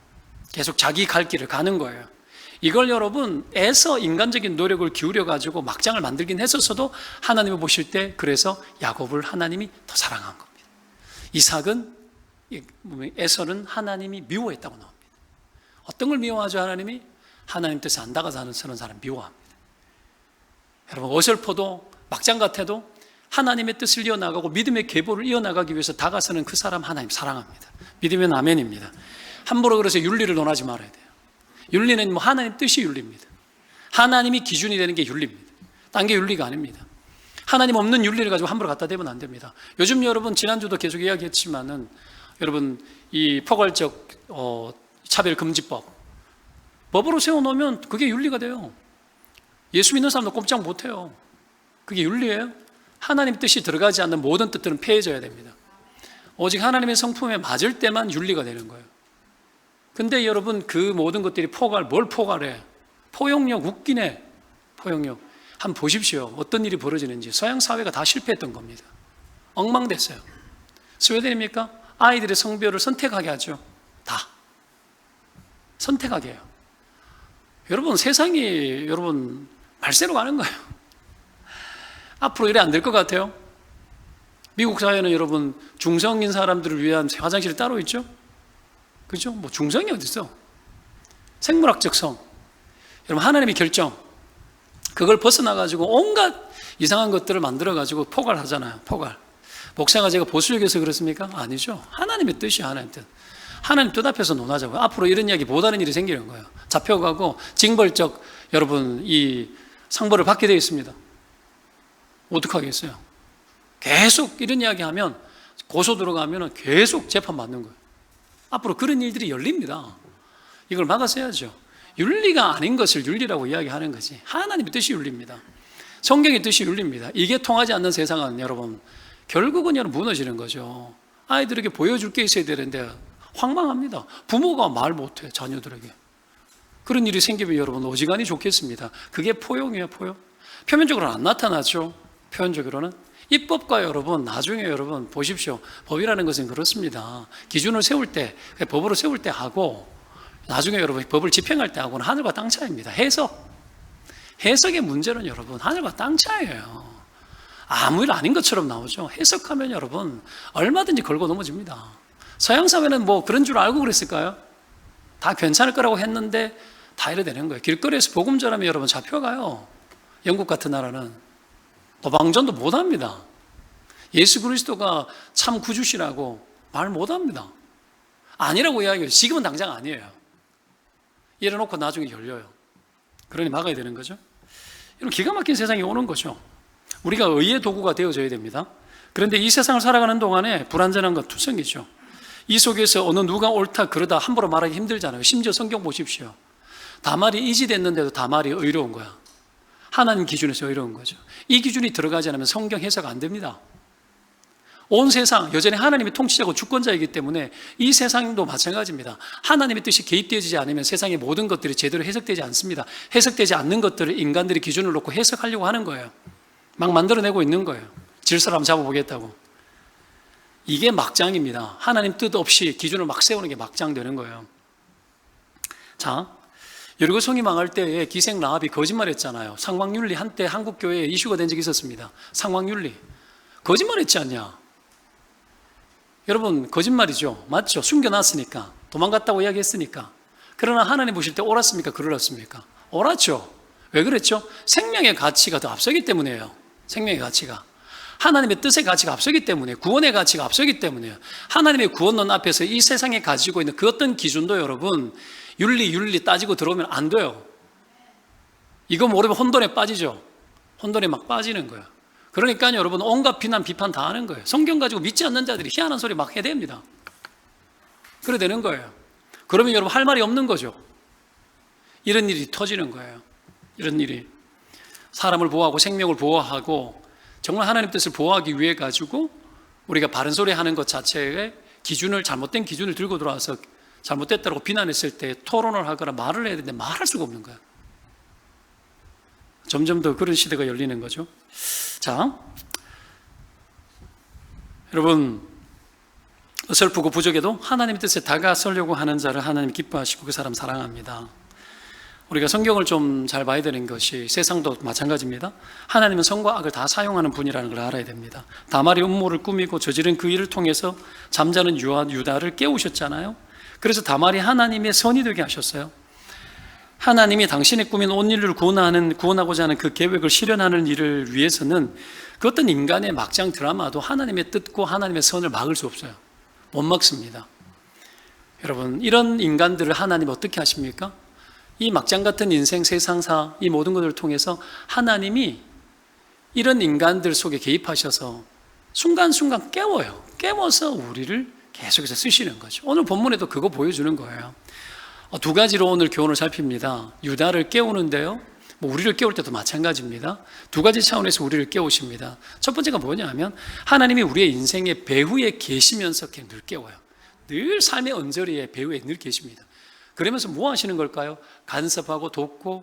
D: 계속 자기 갈 길을 가는 거예요. 이걸 여러분 애서 인간적인 노력을 기울여가지고 막장을 만들긴 했었어도 하나님을 보실 때 그래서 야곱을 하나님이 더 사랑한 겁니다. 이삭은 에서는 하나님이 미워했다고 나옵니다. 어떤 걸 미워하죠? 하나님이 하나님 뜻에 안 다가서 사는 사람 미워합니다. 여러분 어설퍼도 막장 같아도 하나님의 뜻을 이어나가고 믿음의 계보를 이어나가기 위해서 다가서는 그 사람 하나님 사랑합니다. 믿으면 아멘입니다. 함부로 그래서 윤리를 논하지 말아야 돼요. 윤리는 뭐 하나님 뜻이 윤리입니다. 하나님이 기준이 되는 게 윤리입니다. 딴 게 윤리가 아닙니다. 하나님 없는 윤리를 가지고 함부로 갖다 대면 안 됩니다. 요즘 여러분 지난주도 계속 이야기했지만은 여러분 이 포괄적 차별금지법 법으로 세워놓으면 그게 윤리가 돼요. 예수 믿는 사람도 꼼짝 못해요. 그게 윤리예요? 하나님 뜻이 들어가지 않는 모든 뜻들은 폐해져야 됩니다. 오직 하나님의 성품에 맞을 때만 윤리가 되는 거예요. 근데 여러분 그 모든 것들이 뭘 포괄해? 포용력 웃기네. 포용력. 한번 보십시오. 어떤 일이 벌어지는지. 서양 사회가 다 실패했던 겁니다. 엉망됐어요. 스웨덴입니까? 아이들의 성별을 선택하게 하죠. 다. 선택하게 해요. 여러분 세상이 여러분 말세로 가는 거예요. 앞으로 이래 안 될 것 같아요. 미국 사회는 여러분 중성인 사람들을 위한 화장실이 따로 있죠. 그죠? 뭐 중성이 어디 있어? 생물학적 성. 여러분 하나님의 결정. 그걸 벗어나가지고 온갖 이상한 것들을 만들어가지고 포괄하잖아요. 포괄. 목사가 제가 보수적이어서 그렇습니까? 아니죠. 하나님의 뜻이에요. 하나님 뜻. 하나님 뜻 앞에서 논하자고요. 앞으로 이런 이야기 못하는 일이 생기는 거예요. 잡혀가고 징벌적 여러분 이 상벌을 받게 되어 있습니다. 어떡하겠어요? 계속 이런 이야기 하면 고소 들어가면 계속 재판 받는 거예요. 앞으로 그런 일들이 열립니다. 이걸 막아서야죠. 윤리가 아닌 것을 윤리라고 이야기하는 거지. 하나님의 뜻이 윤리입니다. 성경의 뜻이 윤리입니다. 이게 통하지 않는 세상은 여러분 결국은 여러분 무너지는 거죠. 아이들에게 보여줄 게 있어야 되는데 황망합니다. 부모가 말 못해 자녀들에게. 그런 일이 생기면 여러분 어지간히 좋겠습니다. 그게 포용이에요. 포용. 표면적으로는 안 나타나죠. 표현적으로는. 입법과 여러분 나중에 여러분 보십시오. 법이라는 것은 그렇습니다. 기준을 세울 때 법으로 세울 때 하고 나중에 여러분 법을 집행할 때 하고는 하늘과 땅 차이입니다. 해석의 문제는 여러분 하늘과 땅 차이예요. 아무 일 아닌 것처럼 나오죠. 해석하면 여러분 얼마든지 걸고 넘어집니다. 서양 사회는 뭐 그런 줄 알고 그랬을까요? 다 괜찮을 거라고 했는데 다 이래 되는 거예요. 길거리에서 복음 전하면 여러분 잡혀가요. 영국 같은 나라는 도방전도 못합니다. 예수 그리스도가 참 구주시라고 말 못합니다. 아니라고 이야기해요. 지금은 당장 아니에요. 이래놓고 나중에 열려요. 그러니 막아야 되는 거죠. 이런 기가 막힌 세상이 오는 거죠. 우리가 의의 도구가 되어져야 됩니다. 그런데 이 세상을 살아가는 동안에 불완전한 건 투성이죠. 이 속에서 어느 누가 옳다 그러다 함부로 말하기 힘들잖아요. 심지어 성경 보십시오. 다말이 이지됐는데도 다말이 의로운 거야. 하나님 기준에서 어려운 거죠. 이 기준이 들어가지 않으면 성경 해석 안 됩니다. 온 세상 여전히 하나님이 통치자고 주권자이기 때문에 이 세상도 마찬가지입니다. 하나님의 뜻이 개입되지 않으면 세상의 모든 것들이 제대로 해석되지 않습니다. 해석되지 않는 것들을 인간들이 기준을 놓고 해석하려고 하는 거예요. 막 만들어내고 있는 거예요. 질서를 한번 잡아보겠다고. 이게 막장입니다. 하나님 뜻 없이 기준을 막 세우는 게 막장 되는 거예요. 자, 여리고성이 망할 때에 기생 라합이 거짓말했잖아요. 상황윤리, 한때 한국 교회에 이슈가 된 적이 있었습니다. 상황윤리 거짓말했지 않냐? 여러분 거짓말이죠. 맞죠? 숨겨놨으니까, 도망갔다고 이야기했으니까. 그러나 하나님 보실 때 옳았습니까? 그러셨습니까? 옳았죠. 왜 그랬죠? 생명의 가치가 더 앞서기 때문이에요. 생명의 가치가, 하나님의 뜻의 가치가 앞서기 때문에, 구원의 가치가 앞서기 때문에요. 하나님의 구원론 앞에서 이 세상에 가지고 있는 그 어떤 기준도 여러분 윤리 따지고 들어오면 안 돼요. 이거 모르면 혼돈에 빠지죠. 혼돈에 막 빠지는 거예요. 그러니까 여러분 온갖 비난 비판 다 하는 거예요. 성경 가지고 믿지 않는 자들이 희한한 소리 막 해댑니다. 그래 되는 거예요. 그러면 여러분 할 말이 없는 거죠. 이런 일이 터지는 거예요. 이런 일이 사람을 보호하고 생명을 보호하고 정말 하나님 뜻을 보호하기 위해 가지고 우리가 바른 소리 하는 것 자체에 기준을, 잘못된 기준을 들고 들어와서 잘못됐다고 비난했을 때 토론을 하거나 말을 해야 되는데 말할 수가 없는 거예요. 점점 더 그런 시대가 열리는 거죠. 자, 여러분 어설프고 부족해도 하나님의 뜻에 다가서려고 하는 자를 하나님 기뻐하시고 그 사람 사랑합니다. 우리가 성경을 좀 잘 봐야 되는 것이, 세상도 마찬가지입니다. 하나님은 선과 악을 다 사용하는 분이라는 걸 알아야 됩니다. 다말이 음모를 꾸미고 저지른 그 일을 통해서 잠자는 유다를 깨우셨잖아요. 그래서 다말이 하나님의 선이 되게 하셨어요. 하나님이 당신의 꾸민 온 인류를 구원하고자 하는 그 계획을 실현하는 일을 위해서는 그 어떤 인간의 막장 드라마도 하나님의 뜻과 하나님의 선을 막을 수 없어요. 못 막습니다. 여러분, 이런 인간들을 하나님 어떻게 하십니까? 이 막장 같은 인생, 세상사, 이 모든 것을 통해서 하나님이 이런 인간들 속에 개입하셔서 순간순간 깨워요. 깨워서 우리를 계속해서 쓰시는 거죠. 오늘 본문에도 그거 보여주는 거예요. 두 가지로 오늘 교훈을 살핍니다. 유다를 깨우는데요, 우리를 깨울 때도 마찬가지입니다. 두 가지 차원에서 우리를 깨우십니다. 첫 번째가 뭐냐면 하나님이 우리의 인생의 배후에 계시면서 늘 깨워요. 늘 삶의 언저리에 배후에 늘 계십니다. 그러면서 뭐 하시는 걸까요? 간섭하고 돕고,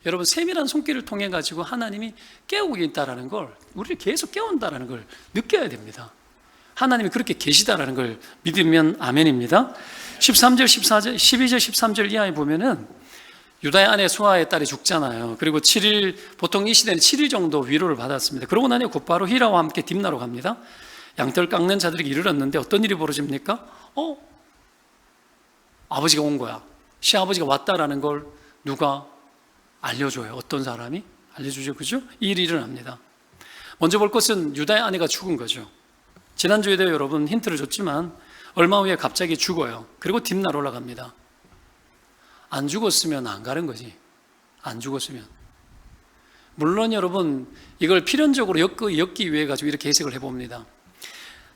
D: 여러분 세밀한 손길을 통해 가지고 하나님이 깨우고 있다라는 걸, 우리를 계속 깨운다라는 걸 느껴야 됩니다. 하나님이 그렇게 계시다라는 걸 믿으면 아멘입니다. 13절, 14절, 12절, 13절 이하에 보면은 유다의 아내 수아의 딸이 죽잖아요. 그리고 7일, 보통 이 시대는 7일 정도 위로를 받았습니다. 그러고 나니 곧바로 히라와 함께 딥나로 갑니다. 양털 깎는 자들에게 이르렀는데 어떤 일이 벌어집니까? 아버지가 온 거야. 시아버지가 왔다라는 걸 누가 알려줘요? 어떤 사람이 알려주죠? 그죠? 이 일이 일어납니다. 먼저 볼 것은 유다의 아내가 죽은 거죠. 지난주에도 여러분 힌트를 줬지만 얼마 후에 갑자기 죽어요. 그리고 딥나로 올라갑니다. 안 죽었으면 안 가는 거지. 안 죽었으면. 물론 여러분 이걸 필연적으로 엮기 위해 가지고 이렇게 해석을 해봅니다.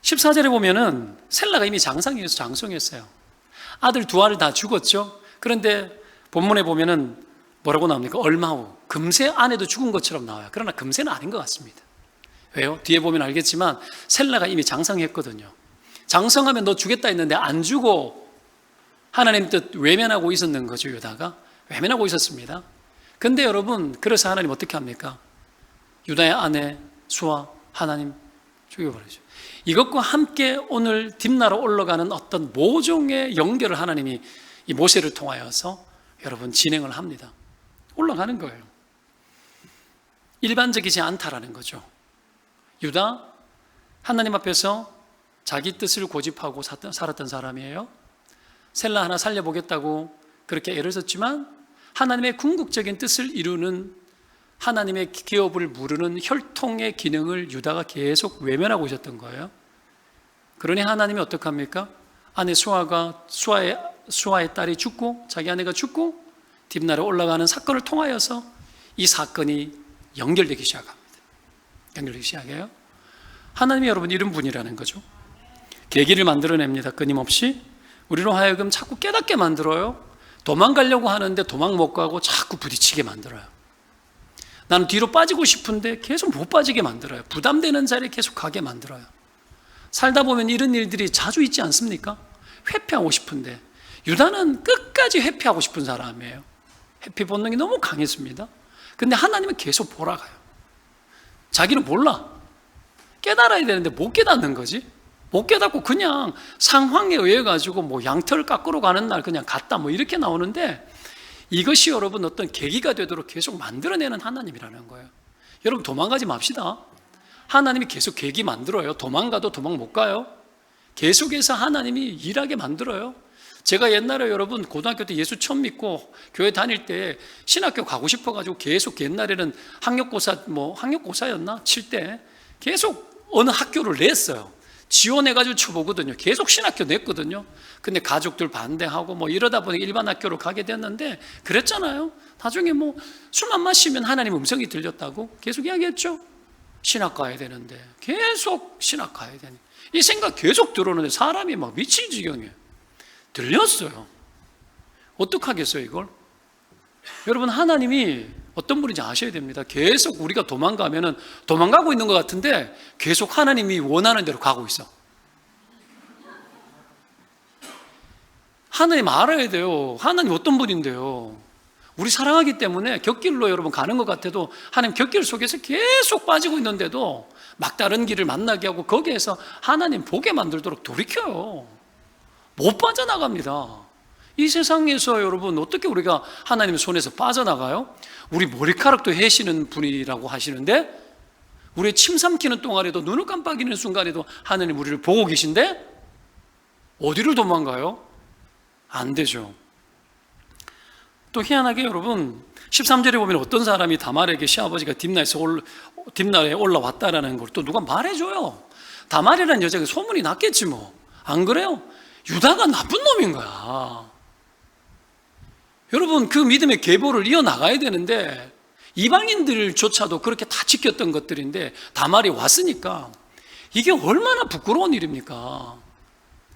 D: 14절에 보면은 셀라가 이미 장성했어요. 아들 두 아들 다 죽었죠. 그런데 본문에 보면은 뭐라고 나옵니까? 얼마 후 금세 아내도 죽은 것처럼 나와요. 그러나 금세는 아닌 것 같습니다. 왜요? 뒤에 보면 알겠지만 셀라가 이미 장성했거든요. 장성하면 너 죽겠다 했는데 안 주고 하나님 뜻 외면하고 있었는 거죠. 유다가 외면하고 있었습니다. 근데 여러분, 그래서 하나님 어떻게 합니까? 유다의 아내 수아 하나님 죽여버리죠. 이것과 함께 오늘 딥나로 올라가는 어떤 모종의 연결을 하나님이 이 모세를 통하여서 여러분 진행을 합니다. 올라가는 거예요. 일반적이지 않다라는 거죠. 유다, 하나님 앞에서 자기 뜻을 고집하고 살았던 사람이에요. 셀라 하나 살려보겠다고 그렇게 애를 썼지만 하나님의 궁극적인 뜻을 이루는, 하나님의 기업을 무르는 혈통의 기능을 유다가 계속 외면하고 있었던 거예요. 그러니 하나님이 어떻게 합니까? 아내 수아의 딸이 죽고 자기 아내가 죽고 딥나로 올라가는 사건을 통하여서 이 사건이 연결되기 시작합니다. 연결되기 시작해요. 하나님이 여러분 이런 분이라는 거죠. 계기를 만들어냅니다. 끊임없이 우리로 하여금 자꾸 깨닫게 만들어요. 도망가려고 하는데 도망 못 가고 자꾸 부딪히게 만들어요. 나는 뒤로 빠지고 싶은데 계속 못 빠지게 만들어요. 부담되는 자리에 계속 가게 만들어요. 살다 보면 이런 일들이 자주 있지 않습니까? 회피하고 싶은데 유다는 끝까지 회피하고 싶은 사람이에요. 회피 본능이 너무 강했습니다. 근데 하나님은 계속 보라가요. 자기는 몰라. 깨달아야 되는데 못 깨닫는 거지. 못 깨닫고 그냥 상황에 의해 가지고 뭐 양털 깎으러 가는 날 그냥 갔다 뭐 이렇게 나오는데, 이것이 여러분 어떤 계기가 되도록 계속 만들어내는 하나님이라는 거예요. 여러분 도망가지 맙시다. 하나님이 계속 계기 만들어요. 도망가도 도망 못 가요. 계속해서 하나님이 일하게 만들어요. 제가 옛날에 여러분 고등학교 때 예수 처음 믿고 교회 다닐 때 신학교 가고 싶어가지고 계속 옛날에는 학력고사였나? 칠 때 계속 어느 학교를 냈어요. 지원해가지고 쳐보거든요. 계속 신학교 냈거든요. 근데 가족들 반대하고 뭐 이러다 보니 일반 학교로 가게 됐는데 그랬잖아요. 나중에 뭐 술만 마시면 하나님 음성이 들렸다고 계속 이야기했죠. 신학 가야 되는데 계속 신학 가야 되는 이 생각 계속 들어오는데 사람이 막 미칠 지경이에요. 들렸어요. 어떡하겠어요 이걸? 여러분 하나님이 어떤 분인지 아셔야 됩니다. 계속 우리가 도망가면은 도망가고 있는 것 같은데 계속 하나님이 원하는 대로 가고 있어. 하나님 알아야 돼요. 하나님 어떤 분인데요. 우리 사랑하기 때문에 곁길로 여러분 가는 것 같아도 하나님 곁길 속에서 계속 빠지고 있는데도 막다른 길을 만나게 하고 거기에서 하나님 보게 만들도록 돌이켜요. 못 빠져나갑니다. 이 세상에서 여러분 어떻게 우리가 하나님의 손에서 빠져나가요? 우리 머리카락도 해시는 분이라고 하시는데 우리의 침 삼키는 동안에도 눈을 깜빡이는 순간에도 하나님 우리를 보고 계신데 어디를 도망가요? 안 되죠. 또 희한하게 여러분 13절에 보면 어떤 사람이 다말에게 시아버지가 딥나에 올라왔다라는 걸 또 누가 말해줘요. 다말이라는 여자가 소문이 났겠지 뭐. 안 그래요? 유다가 나쁜 놈인 거야. 여러분 그 믿음의 계보를 이어나가야 되는데 이방인들조차도 그렇게 다 지켰던 것들인데 다말이 왔으니까 이게 얼마나 부끄러운 일입니까?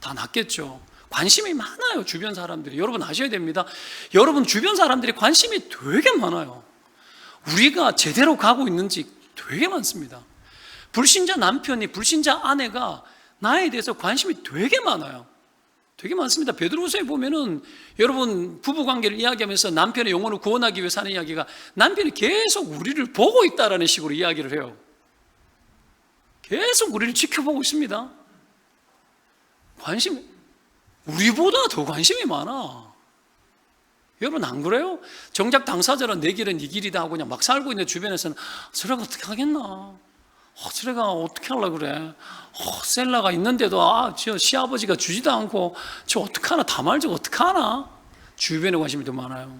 D: 다 났겠죠. 관심이 많아요. 주변 사람들이. 여러분 아셔야 됩니다. 여러분 주변 사람들이 관심이 되게 많아요. 우리가 제대로 가고 있는지 되게 많습니다. 불신자 남편이 불신자 아내가 나에 대해서 관심이 되게 많아요. 되게 많습니다. 베드로서에 보면은 여러분 부부관계를 이야기하면서 남편의 영혼을 구원하기 위해서 하는 이야기가 남편이 계속 우리를 보고 있다라는 식으로 이야기를 해요. 계속 우리를 지켜보고 있습니다. 우리보다 더 관심이 많아. 여러분 안 그래요? 정작 당사자는 내 길은 네 길이다 하고 그냥 막 살고 있는 주변에서는 저래가 어떻게 하겠나? 저래가 어떻게 하려고 그래? 셀라가 있는데도 저 시아버지가 주지도 않고 저 어떡하나? 다말저 어떡하나? 주변에 관심이 더 많아요.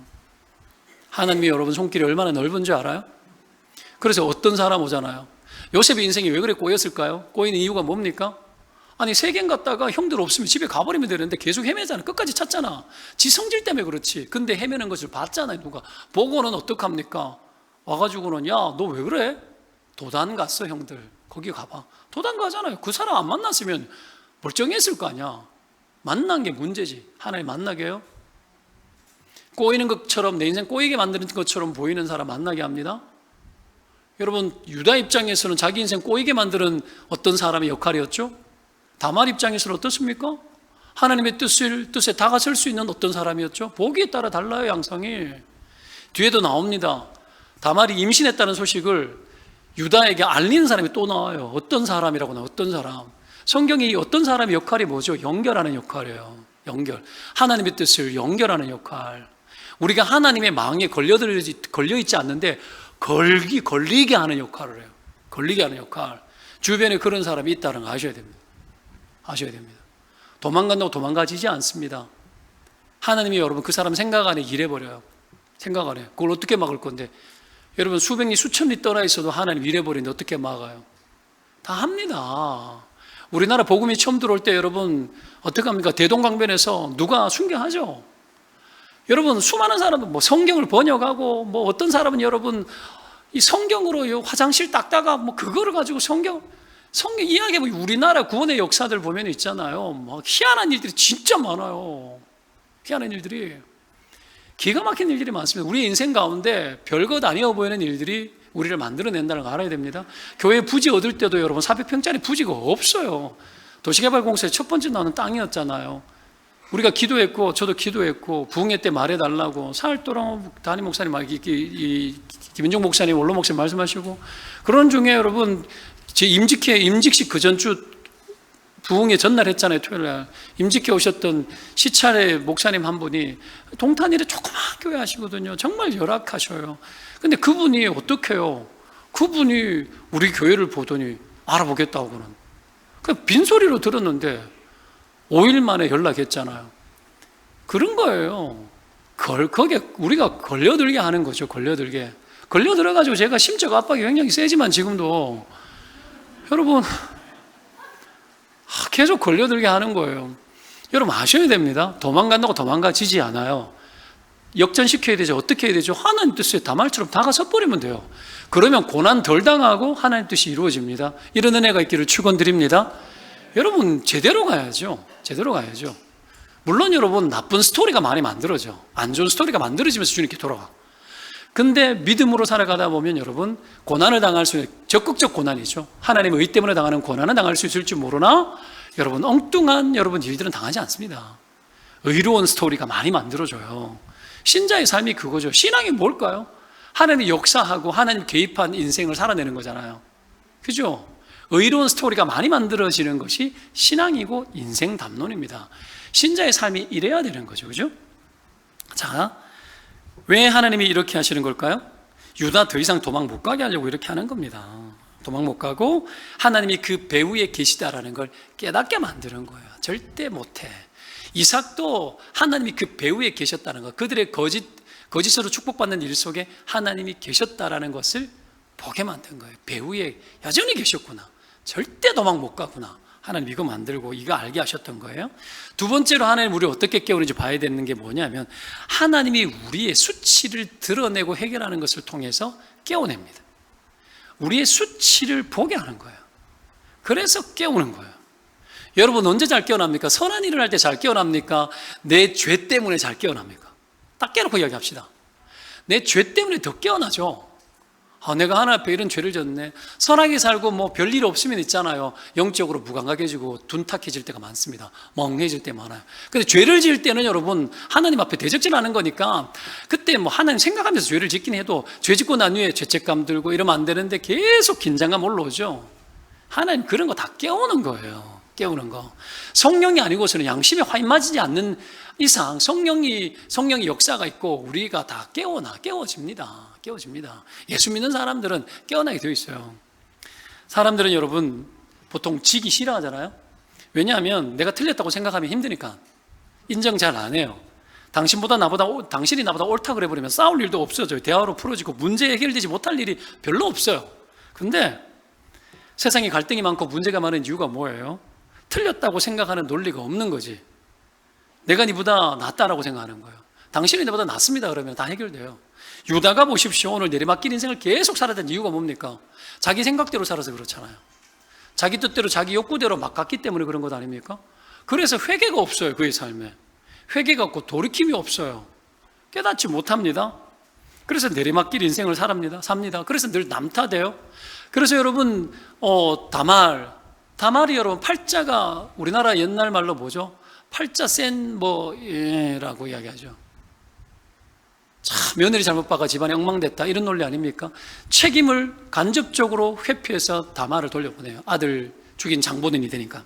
D: 하나님이 여러분 손길이 얼마나 넓은 줄 알아요? 그래서 어떤 사람 오잖아요. 요셉의 인생이 왜 그래 꼬였을까요? 꼬이는 이유가 뭡니까? 아니 세겜 갔다가 형들 없으면 집에 가버리면 되는데 계속 헤매잖아. 끝까지 찾잖아. 지 성질 때문에 그렇지. 근데 헤매는 것을 봤잖아요. 누가 보고는 어떡합니까? 와가지고는 야 너 왜 그래? 도단 갔어 형들. 거기 가봐. 도단 가잖아요. 그 사람 안 만났으면 멀쩡했을 거 아니야. 만난 게 문제지. 하나님 만나게 해요? 꼬이는 것처럼 내 인생 꼬이게 만드는 것처럼 보이는 사람 만나게 합니다. 여러분 유다 입장에서는 자기 인생 꼬이게 만드는 어떤 사람의 역할이었죠? 다말 입장에서는 어떻습니까? 하나님의 뜻에 다가설 수 있는 어떤 사람이었죠? 보기에 따라 달라요. 양상이 뒤에도 나옵니다. 다말이 임신했다는 소식을 유다에게 알리는 사람이 또 나와요. 어떤 사람이라고 나와요. 어떤 사람. 성경이 어떤 사람의 역할이 뭐죠? 연결하는 역할이에요. 연결. 하나님의 뜻을 연결하는 역할. 우리가 하나님의 망에 걸려있지 않는데 걸리게 하는 역할을 해요. 걸리게 하는 역할. 주변에 그런 사람이 있다는 거 아셔야 됩니다. 아셔야 됩니다. 도망간다고 도망가지지 않습니다. 하나님이 여러분 그 사람 생각 안에 일해버려요. 생각 안에. 그걸 어떻게 막을 건데? 여러분 수백 리 수천 리 떠나 있어도 하나님 일해버리는데 어떻게 막아요? 다 합니다. 우리나라 복음이 처음 들어올 때 여러분 어떻게 합니까? 대동강변에서 누가 순교하죠? 여러분 수많은 사람은 뭐 성경을 번역하고 뭐 어떤 사람은 여러분 이 성경으로 화장실 닦다가 뭐 그거를 가지고 성경 이야기하면 우리나라 구원의 역사들 보면 있잖아요. 막 희한한 일들이 진짜 많아요. 희한한 일들이. 기가 막힌 일들이 많습니다. 우리 인생 가운데 별것 아니어 보이는 일들이 우리를 만들어낸다는 거 알아야 됩니다. 교회 부지 얻을 때도 여러분 400평짜리 부지가 없어요. 도시개발공사의 첫 번째 나오는 땅이었잖아요. 우리가 기도했고 저도 기도했고 부흥회 때 말해달라고 사흘 동안 담임 목사님, 김인종 목사님, 원로 목사님 말씀하시고 그런 중에 여러분 제 임직식 그 전주 부흥회 전날 했잖아요. 토요일날 임직회 오셨던 시찰의 목사님 한 분이 동탄일에 조그만 교회 하시거든요. 정말 열악하셔요. 근데 그분이 어떡해요? 그분이 우리 교회를 보더니 알아보겠다고는 빈소리로 들었는데 5일 만에 연락했잖아요. 그런 거예요. 거기에 우리가 걸려들게 하는 거죠. 걸려들어가지고 제가 심적 압박이 굉장히 세지만 지금도 여러분 계속 걸려들게 하는 거예요. 여러분 아셔야 됩니다. 도망간다고 도망가지지 않아요. 역전시켜야 되죠. 어떻게 해야 되죠? 하나님 뜻에 다말처럼 다가서 버리면 돼요. 그러면 고난 덜 당하고 하나님 뜻이 이루어집니다. 이런 은혜가 있기를 축원드립니다. 여러분 제대로 가야죠. 물론 여러분 나쁜 스토리가 많이 만들어져. 안 좋은 스토리가 만들어지면서 주님께 돌아가. 근데 믿음으로 살아가다 보면 여러분 고난을 당할 수 있는 적극적 고난이죠. 하나님의 의 때문에 당하는 고난은 당할 수 있을지 모르나 여러분 엉뚱한 여러분 일들은 당하지 않습니다. 의로운 스토리가 많이 만들어져요. 신자의 삶이 그거죠. 신앙이 뭘까요? 하나님이 역사하고 하나님 개입한 인생을 살아내는 거잖아요. 그죠? 의로운 스토리가 많이 만들어지는 것이 신앙이고 인생 담론입니다. 신자의 삶이 이래야 되는 거죠. 그죠? 자, 왜 하나님이 이렇게 하시는 걸까요? 유다 더 이상 도망 못 가게 하려고 이렇게 하는 겁니다. 도망 못 가고 하나님이 그 배후에 계시다라는 걸 깨닫게 만드는 거예요. 절대 못해. 이삭도 하나님이 그 배후에 계셨다는 것, 그들의 거짓으로 축복받는 일 속에 하나님이 계셨다라는 것을 보게 만든 거예요. 배후에 여전히 계셨구나. 절대 도망 못 가구나. 하나님 이거 만들고 이거 알게 하셨던 거예요. 두 번째로 하나님 우리 어떻게 깨우는지 봐야 되는 게 뭐냐면 하나님이 우리의 수치를 드러내고 해결하는 것을 통해서 깨워냅니다. 우리의 수치를 보게 하는 거예요. 그래서 깨우는 거예요. 여러분 언제 잘 깨어납니까? 선한 일을 할 때 잘 깨어납니까? 내 죄 때문에 잘 깨어납니까? 딱 깨놓고 이야기합시다. 내 죄 때문에 더 깨어나죠. 내가 하나님 앞에 이런 죄를 졌네. 선하게 살고 뭐 별일 없으면 있잖아요. 영적으로 무감각해지고 둔탁해질 때가 많습니다. 멍해질 때 많아요. 근데 죄를 지을 때는 여러분 하나님 앞에 대적질하는 거니까 그때 뭐 하나님 생각하면서 죄를 짓긴 해도 죄 짓고 난 후에 죄책감 들고 이러면 안 되는데 계속 긴장감 올라오죠. 하나님 그런 거 다 깨우는 거예요. 깨우는 거. 성령이 아니고서는 양심에 화인 맞지 않는 이상 성령이 역사가 있고 우리가 다 깨워집니다. 예수 믿는 사람들은 깨어나게 되어 있어요. 사람들은 여러분 보통 지기 싫어하잖아요. 왜냐하면 내가 틀렸다고 생각하면 힘드니까 인정 잘 안 해요. 당신이 나보다 옳다 그래 버리면 싸울 일도 없어져요. 대화로 풀어지고 문제 해결되지 못할 일이 별로 없어요. 근데 세상에 갈등이 많고 문제가 많은 이유가 뭐예요? 틀렸다고 생각하는 논리가 없는 거지. 내가 니보다 낫다라고 생각하는 거예요. 당신이 내보다 낫습니다 그러면 다 해결돼요. 유다가 보십시오. 오늘 내리막길 인생을 계속 살아야 되는 이유가 뭡니까? 자기 생각대로 살아서 그렇잖아요. 자기 뜻대로 자기 욕구대로 막 갔기 때문에 그런 것 아닙니까? 그래서 회개가 없어요. 그의 삶에 회개가 없고 돌이킴이 없어요. 깨닫지 못합니다. 그래서 내리막길 인생을 삽니다. 그래서 늘 남탓해요. 그래서 여러분 다말이 여러분 팔자가 우리나라 옛날 말로 뭐죠? 팔자 센 라고 이야기하죠. 며느리 잘못 봐가 집안이 엉망됐다 이런 논리 아닙니까? 책임을 간접적으로 회피해서 다말을 돌려보내요. 아들 죽인 장본인이 되니까.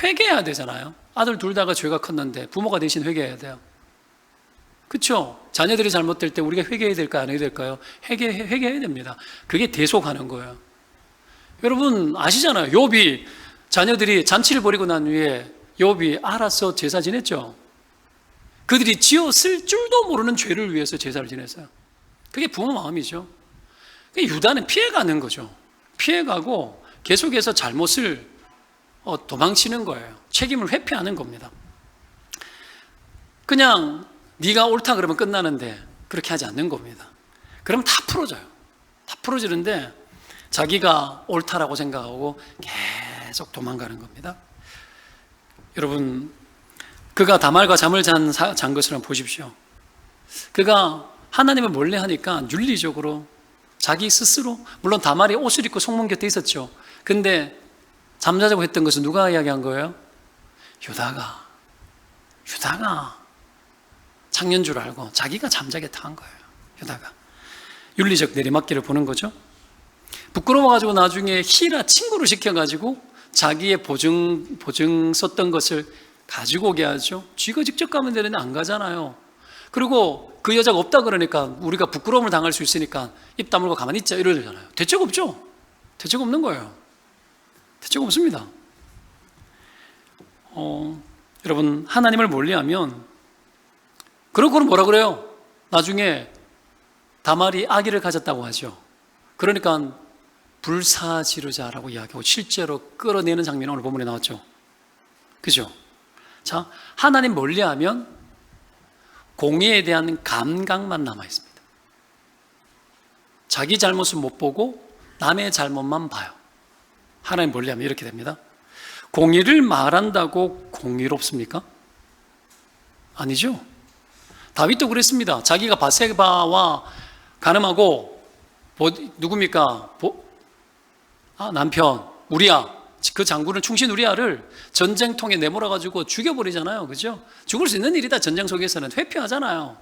D: 회개해야 되잖아요. 아들 둘 다가 죄가 컸는데 부모가 대신 회개해야 돼요. 그렇죠? 자녀들이 잘못될 때 우리가 회개해야 될까요? 안 해야 될까요? 회개해야 됩니다. 그게 대속하는 거예요. 여러분 아시잖아요. 욥이 자녀들이 잔치를 벌이고 난 후에 욥이 알아서 제사 지냈죠. 그들이 지었을 줄도 모르는 죄를 위해서 제사를 지냈어요. 그게 부모 마음이죠. 유다는 피해가는 거죠. 피해가고 계속해서 잘못을 도망치는 거예요. 책임을 회피하는 겁니다. 그냥 네가 옳다 그러면 끝나는데 그렇게 하지 않는 겁니다. 그러면 다 풀어져요. 다 풀어지는데 자기가 옳다라고 생각하고 계속 도망가는 겁니다. 여러분 그가 다말과 잠을 잔 것을 한번 보십시오. 그가 하나님을 몰래 하니까 윤리적으로 자기 스스로, 물론 다말이 옷을 입고 성문 곁에 있었죠. 근데 잠자자고 했던 것은 누가 이야기한 거예요? 유다가 장년 줄 알고 자기가 잠자겠다 한 거예요. 유다가 윤리적 내리막길을 보는 거죠. 부끄러워가지고 나중에 히라 친구를 시켜가지고 자기의 보증 썼던 것을 가지고 오게 하죠. 쥐가 직접 가면 되는데 안 가잖아요. 그리고 그 여자가 없다 그러니까 우리가 부끄러움을 당할 수 있으니까 입 다물고 가만히 있자 이러잖아요. 대책 없죠. 대책 없는 거예요. 대책 없습니다. 여러분, 하나님을 멀리하면 그러고는 뭐라 그래요? 나중에 다말이 아기를 가졌다고 하죠. 그러니까 불사지르자라고 이야기하고 실제로 끌어내는 장면이 오늘 본문에 나왔죠. 그죠? 자, 하나님 멀리하면 공의에 대한 감각만 남아 있습니다. 자기 잘못은 못 보고 남의 잘못만 봐요. 하나님 멀리하면 이렇게 됩니다. 공의를 말한다고 공의롭습니까? 아니죠. 다윗도 그랬습니다. 자기가 바세바와 간음하고 누굽니까? 남편 우리야, 그 장군을 충신 우리야를 전쟁통에 내몰아가지고 죽여버리잖아요. 그죠? 죽을 수 있는 일이다. 전쟁 속에서는 회피하잖아요.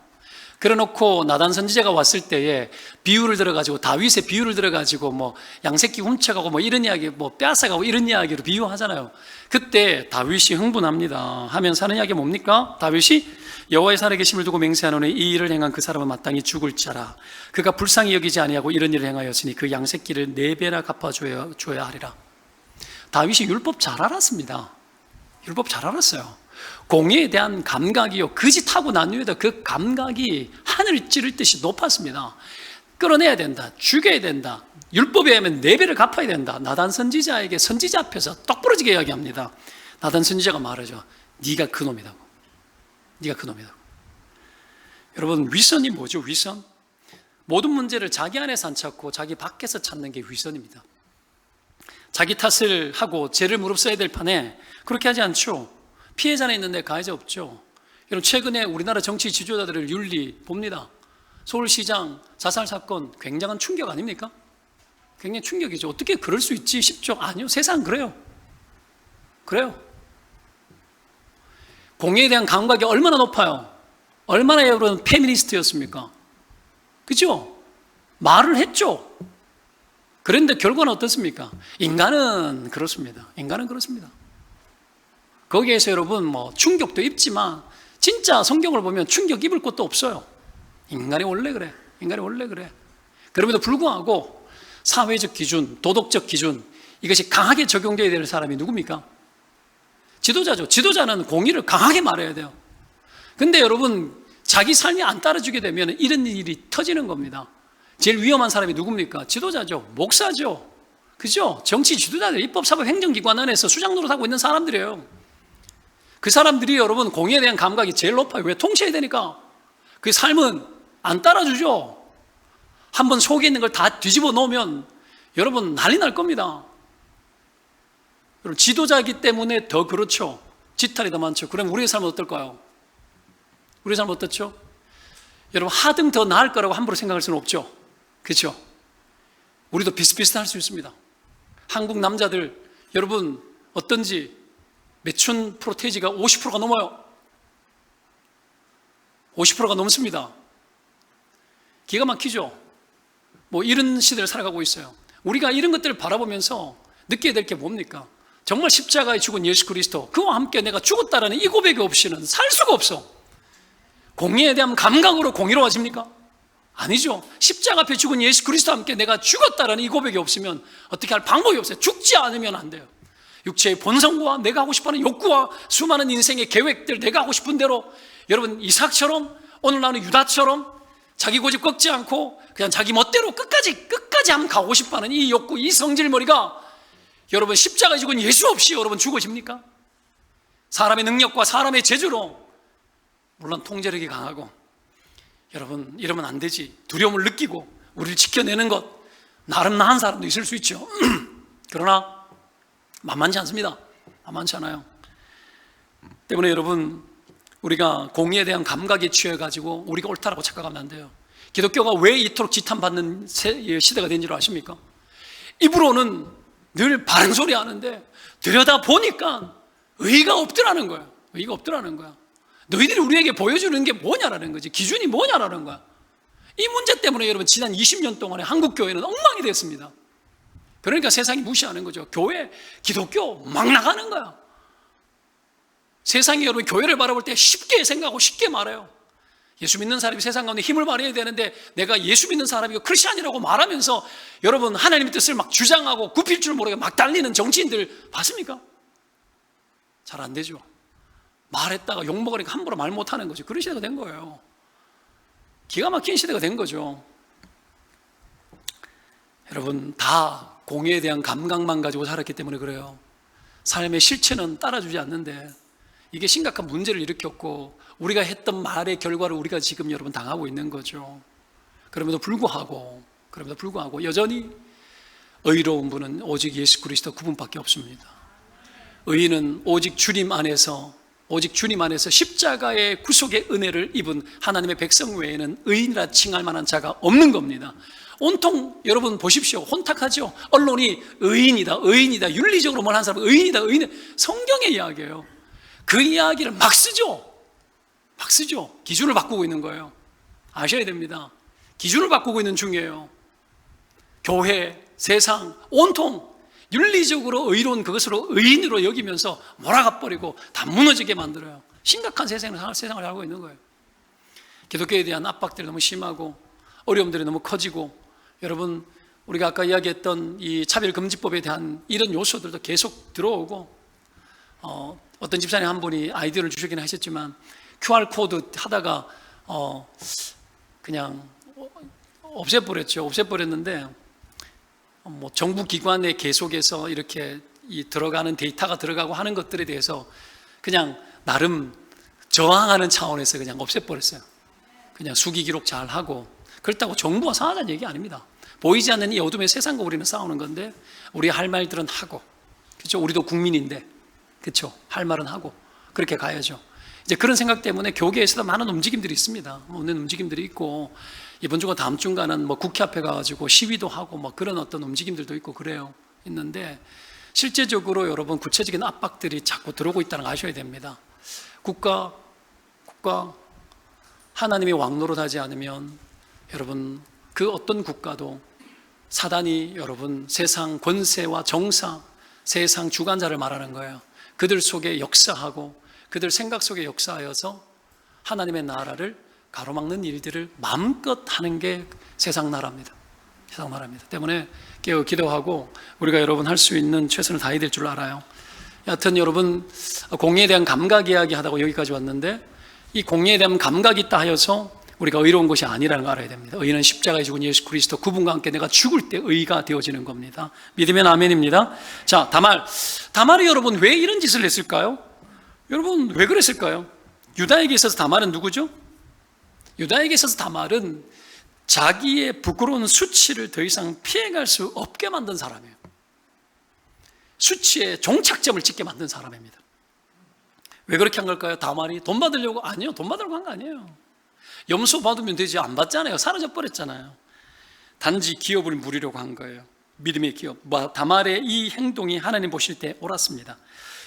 D: 그래놓고 나단 선지자가 왔을 때에 비유를 들어가지고, 다윗의 비유를 들어가지고 뭐 양새끼 훔쳐가고 뭐 이런 이야기, 뭐 빼앗아가고 이런 이야기로 비유하잖아요. 그때 다윗이 흥분합니다. 하면서 하는 이야기가 뭡니까? 다윗이 여호와의 살에 계심을 두고 맹세하노니 이 일을 행한 그 사람은 마땅히 죽을 자라. 그가 불쌍히 여기지 아니하고 이런 일을 행하였으니 그 양새끼를 4배나 갚아줘야 하리라. 다윗이 율법 잘 알았습니다. 율법 잘 알았어요. 공의에 대한 감각이요, 거짓하고 난 후에도 그 감각이 하늘 찌를 듯이 높았습니다. 끌어내야 된다, 죽여야 된다, 율법에 의하면 4배를 갚아야 된다. 나단 선지자에게 선지자 앞에서 똑부러지게 이야기합니다. 나단 선지자가 말하죠. 네가 그놈이라고. 네가 그놈이라고. 여러분, 위선이 뭐죠? 위선? 모든 문제를 자기 안에서 안 찾고 자기 밖에서 찾는 게 위선입니다. 자기 탓을 하고 죄를 무릅써야 될 판에 그렇게 하지 않죠. 피해자는 있는데 가해자 없죠. 여러분, 최근에 우리나라 정치 지도자들을 윤리 봅니다. 서울시장 자살 사건 굉장한 충격 아닙니까? 굉장히 충격이죠. 어떻게 그럴 수 있지 싶죠? 아니요, 세상 그래요. 그래요. 공의에 대한 감각이 얼마나 높아요. 얼마나 여러분 페미니스트였습니까? 그죠? 말을 했죠. 그런데 결과는 어떻습니까? 인간은 그렇습니다. 인간은 그렇습니다. 거기에서 여러분 뭐 충격도 입지만 진짜 성경을 보면 충격 입을 것도 없어요. 인간이 원래 그래. 인간이 원래 그래. 그럼에도 불구하고 사회적 기준, 도덕적 기준, 이것이 강하게 적용되어야 될 사람이 누굽니까? 지도자죠. 지도자는 공의를 강하게 말해야 돼요. 근데 여러분, 자기 삶이 안 따라주게 되면 이런 일이 터지는 겁니다. 제일 위험한 사람이 누굽니까? 지도자죠. 목사죠. 그죠? 정치 지도자들, 입법, 사법, 행정기관 안에서 수장 노릇하고 있는 사람들이에요. 그 사람들이 여러분 공의에 대한 감각이 제일 높아요. 왜? 통치해야 되니까. 그 삶은 안 따라주죠. 한번 속에 있는 걸 다 뒤집어 놓으면 여러분 난리 날 겁니다. 여러분, 지도자이기 때문에 더 그렇죠. 지탈이 더 많죠. 그럼 우리의 삶은 어떨까요? 우리의 삶은 어떻죠? 여러분, 하등 더 나을 거라고 함부로 생각할 수는 없죠. 그렇죠? 우리도 비슷비슷할 수 있습니다. 한국 남자들 여러분 어떤지, 매춘 프로테이지가 50%가 넘어요. 50%가 넘습니다. 기가 막히죠. 뭐 이런 시대를 살아가고 있어요. 우리가 이런 것들을 바라보면서 느껴야 될 게 뭡니까? 정말 십자가에 죽은 예수 그리스도, 그와 함께 내가 죽었다라는 이 고백이 없이는 살 수가 없어. 공의에 대한 감각으로 공의로워집니까? 아니죠. 십자가 앞에 죽은 예수 그리스도와 함께 내가 죽었다라는 이 고백이 없으면 어떻게 할 방법이 없어요. 죽지 않으면 안 돼요. 육체의 본성과 내가 하고 싶어하는 욕구와 수많은 인생의 계획들, 내가 하고 싶은 대로, 여러분 이삭처럼, 오늘 나오는 유다처럼 자기 고집 꺾지 않고 그냥 자기 멋대로 끝까지 한번 가고 싶어하는 이 욕구, 이 성질머리가 여러분 십자가에 죽은 예수 없이 여러분 죽어집니까? 사람의 능력과 사람의 재주로, 물론 통제력이 강하고, 여러분 이러면 안 되지, 두려움을 느끼고 우리를 지켜내는 것, 나름 나은 사람도 있을 수 있죠. 그러나 만만치 않습니다. 만만치 않아요. 때문에 여러분, 우리가 공의에 대한 감각에 취해가지고 우리가 옳다라고 착각하면 안 돼요. 기독교가 왜 이토록 지탄받는 시대가 된 줄 아십니까? 입으로는 늘 바른 소리 하는데 들여다 보니까 의의가 없더라는 거야. 의의가 없더라는 거야. 너희들이 우리에게 보여주는 게 뭐냐라는 거지. 기준이 뭐냐라는 거야. 이 문제 때문에 여러분 지난 20년 동안에 한국 교회는 엉망이 됐습니다. 그러니까 세상이 무시하는 거죠. 교회, 기독교 막 나가는 거야. 세상이 여러분 교회를 바라볼 때 쉽게 생각하고 쉽게 말해요. 예수 믿는 사람이 세상 가운데 힘을 발휘해야 되는데 내가 예수 믿는 사람이고 크리스찬이라고 말하면서 여러분 하나님의 뜻을 막 주장하고 굽힐 줄 모르게 막 달리는 정치인들 봤습니까? 잘 안 되죠. 말했다가 욕먹으니까 함부로 말 못하는 거죠. 그런 시대가 된 거예요. 기가 막힌 시대가 된 거죠. 여러분 다 공의에 대한 감각만 가지고 살았기 때문에 그래요. 삶의 실체는 따라주지 않는데 이게 심각한 문제를 일으켰고 우리가 했던 말의 결과를 우리가 지금 여러분 당하고 있는 거죠. 그럼에도 불구하고 여전히 의로운 분은 오직 예수 그리스도 그분밖에 없습니다. 의인은 오직 주님 안에서 십자가의 구속의 은혜를 입은 하나님의 백성 외에는 의인이라 칭할 만한 자가 없는 겁니다. 온통 여러분 보십시오. 혼탁하죠. 언론이 의인이다 윤리적으로 말하는 사람은 의인이다. 성경의 이야기예요. 그 이야기를 막 쓰죠. 기준을 바꾸고 있는 거예요. 아셔야 됩니다. 기준을 바꾸고 있는 중이에요. 교회, 세상 온통 윤리적으로 의로운 그것으로 의인으로 여기면서 몰아가버리고 다 무너지게 만들어요. 심각한 세상을 살고 있는 거예요. 기독교에 대한 압박들이 너무 심하고 어려움들이 너무 커지고 여러분 우리가 아까 이야기했던 이 차별금지법에 대한 이런 요소들도 계속 들어오고 어떤 집사님 한 분이 아이디어를 주시긴 하셨지만 QR코드 하다가 그냥 없애버렸는데 뭐 정부 기관의 계속해서 이렇게 들어가는 데이터가 들어가고 하는 것들에 대해서 그냥 나름 저항하는 차원에서 그냥 없애버렸어요. 그냥 수기 기록 잘 하고 그렇다고 정부가 상하자는 얘기 아닙니다. 보이지 않는 이 어둠의 세상과 우리는 싸우는 건데 우리 할 말들은 하고 그렇죠? 우리도 국민인데 그렇죠? 할 말은 하고 그렇게 가야죠. 이제 그런 생각 때문에 교계에서도 많은 움직임들이 있습니다. 없는 움직임들이 있고 이번 주가 다음 주인가는 뭐 국회 앞에 가가지고 시위도 하고 뭐 그런 어떤 움직임들도 있고 그래요. 있는데 실제적으로 여러분 구체적인 압박들이 자꾸 들어오고 있다는 거 아셔야 됩니다. 국가 하나님의 왕노릇하지 않으면 여러분 그 어떤 국가도 사단이 여러분 세상 권세와 정사, 세상 주관자를 말하는 거예요. 그들 속에 역사하고 그들 생각 속에 역사하여서 하나님의 나라를 가로막는 일들을 마음껏 하는 게 세상 나라입니다. 세상 나라입니다. 때문에 깨어 기도하고 우리가 여러분 할 수 있는 최선을 다해야 될 줄 알아요. 여하튼 여러분 공의에 대한 감각 이야기 하다가 여기까지 왔는데 이 공의에 대한 감각이 있다 하여서 우리가 의로운 것이 아니라는 걸 알아야 됩니다. 의는 십자가에 죽은 예수 그리스도 그분과 함께 내가 죽을 때 의가 되어지는 겁니다. 믿으면 아멘입니다. 자, 다말이 여러분 왜 이런 짓을 했을까요? 여러분 왜 그랬을까요? 유다에게 있어서 다말은 누구죠? 유다에게 있어서 다말은 자기의 부끄러운 수치를 더 이상 피해갈 수 없게 만든 사람이에요. 수치의 종착점을 찍게 만든 사람입니다. 왜 그렇게 한 걸까요? 다말이 돈 받으려고? 아니요, 돈 받으려고 한 거 아니에요. 염소 받으면 되지 안 받잖아요. 사라져 버렸잖아요. 단지 기업을 누리려고 한 거예요. 믿음의 기업. 다말의 이 행동이 하나님 보실 때 옳았습니다.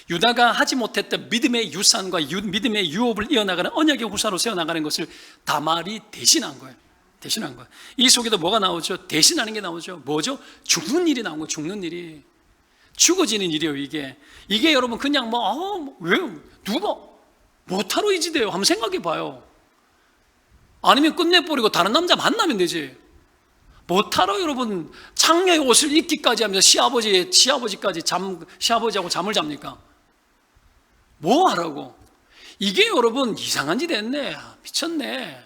D: 유다가 하지 못했던 믿음의 유산과 믿음의 유업을 이어나가는 언약의 후사로 세워나가는 것을 다말이 대신한 거예요. 이 속에도 뭐가 나오죠? 대신하는 게 나오죠. 뭐죠? 죽는 일이 나온 거예요. 죽는 일이. 죽어지는 일이에요. 이게 여러분 그냥 왜 누가 못하러 이 지대요? 한번 생각해 봐요. 아니면 끝내버리고 다른 남자 만나면 되지. 못하러 여러분 창녀의 옷을 입기까지 하면서 시아버지까지 시아버지하고 잠을 잡니까? 뭐 하라고? 이게 여러분 이상한 짓 했네. 미쳤네.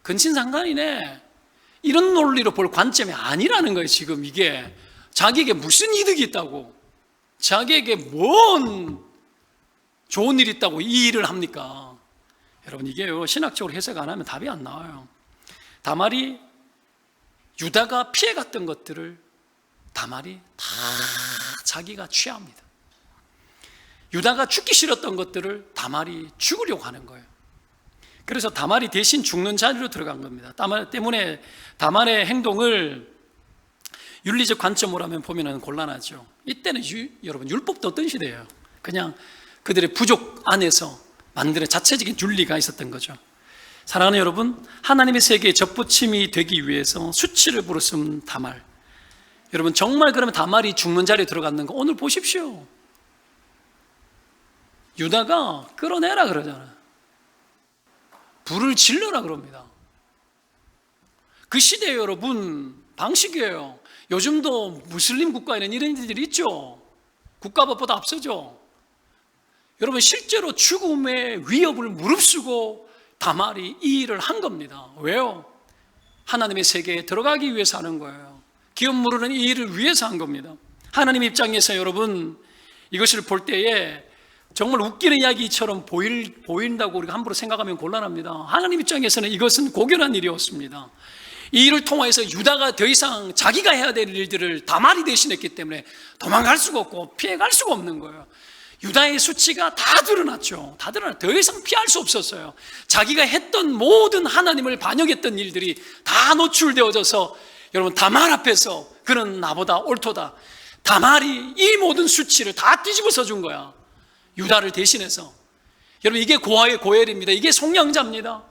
D: 근친상간이네. 이런 논리로 볼 관점이 아니라는 거예요. 지금 이게 자기에게 무슨 이득이 있다고, 자기에게 뭔 좋은 일이 있다고 이 일을 합니까? 여러분 이게요 신학적으로 해석 안 하면 답이 안 나와요. 다말이 유다가 피해갔던 것들을 다말이 다 자기가 취합니다. 유다가 죽기 싫었던 것들을 다말이 죽으려고 하는 거예요. 그래서 다말이 대신 죽는 자리로 들어간 겁니다. 다말 때문에 다말의 행동을 윤리적 관점으로 하면 보면 곤란하죠. 이때는 여러분 율법도 어떤 시대예요. 그냥 그들의 부족 안에서 만드는 자체적인 윤리가 있었던 거죠. 사랑하는 여러분, 하나님의 세계에 접붙임이 되기 위해서 수치를 부르신 다말. 여러분 정말 그러면 다말이 죽는 자리에 들어갔는 거 오늘 보십시오. 유다가 끌어내라 그러잖아요. 불을 질러라 그럽니다. 그 시대에 여러분 방식이에요. 요즘도 무슬림 국가에는 이런 일들이 있죠. 국가법보다 앞서죠. 여러분 실제로 죽음의 위협을 무릅쓰고 다말이 이 일을 한 겁니다. 왜요? 하나님의 세계에 들어가기 위해서 하는 거예요. 기업 무르는 이 일을 위해서 한 겁니다. 하나님 입장에서 여러분 이것을 볼 때에 정말 웃기는 이야기처럼 보인다고 우리가 함부로 생각하면 곤란합니다. 하나님 입장에서는 이것은 고결한 일이었습니다. 이 일을 통해서 유다가 더 이상 자기가 해야 될 일들을 다말이 대신했기 때문에 도망갈 수가 없고 피해갈 수가 없는 거예요. 유다의 수치가 다 드러났죠. 다 드러났죠. 더 이상 피할 수 없었어요. 자기가 했던 모든 하나님을 반역했던 일들이 다 노출되어져서 여러분 다말 앞에서 그는 나보다 옳도다. 다말이 이 모든 수치를 다 뒤집어서 준 거야. 유다를 대신해서. 여러분 이게 고아의 고열입니다. 이게 속량자입니다.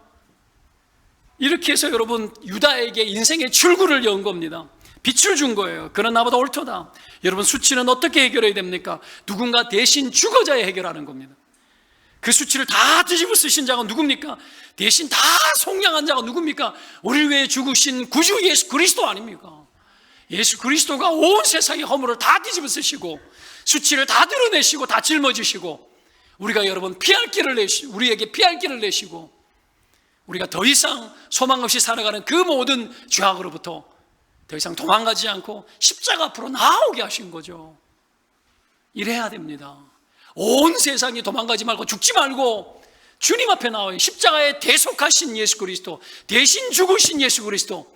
D: 이렇게 해서 여러분 유다에게 인생의 출구를 연 겁니다. 빛을 준 거예요. 그는 나보다 옳도다. 여러분 수치는 어떻게 해결해야 됩니까? 누군가 대신 죽어져야 해결하는 겁니다. 그 수치를 다 뒤집어 쓰신 자가 누굽니까? 대신 다 속량한 자가 누굽니까? 우리를 위해 죽으신 구주 예수 그리스도 아닙니까? 예수 그리스도가 온 세상의 허물을 다 뒤집어 쓰시고 수치를 다 드러내시고 다 짊어지시고 우리가 여러분 우리에게 피할 길을 내시고 우리가 더 이상 소망 없이 살아가는 그 모든 죄악으로부터 더 이상 도망가지 않고 십자가 앞으로 나오게 하신 거죠. 이래야 됩니다. 온 세상이 도망가지 말고 죽지 말고 주님 앞에 나와요. 십자가에 대속하신 예수 그리스도, 대신 죽으신 예수 그리스도.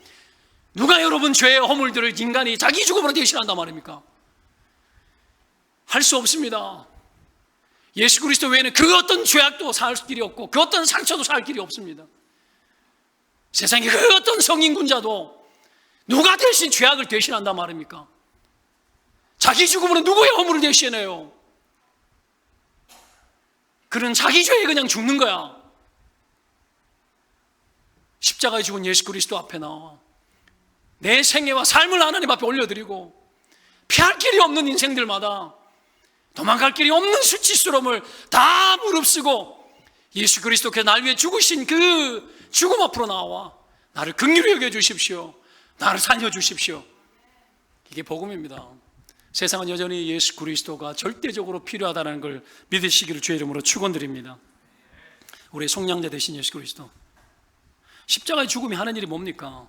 D: 누가 여러분 죄의 허물들을 인간이 자기 죽음으로 대신한단 말입니까? 할 수 없습니다. 예수 그리스도 외에는 그 어떤 죄악도 살 길이 없고 그 어떤 상처도 살 길이 없습니다. 세상에 그 어떤 성인군자도 누가 대신 죄악을 대신한단 말입니까? 자기 죽음으로 누구의 허물을 대신해요? 그는 자기 죄에 그냥 죽는 거야. 십자가에 죽은 예수 그리스도 앞에 나와 내 생애와 삶을 하나님 앞에 올려드리고 피할 길이 없는 인생들마다 도망갈 길이 없는 수치스러움을 다 무릅쓰고 예수 그리스도께서 날 위해 죽으신 그 죽음 앞으로 나와 나를 긍휼히 여겨주십시오. 나를 살려주십시오. 이게 복음입니다. 세상은 여전히 예수 그리스도가 절대적으로 필요하다는 걸 믿으시기를 주의 이름으로 축원드립니다. 우리의 속량자 되신 예수 그리스도. 십자가의 죽음이 하는 일이 뭡니까?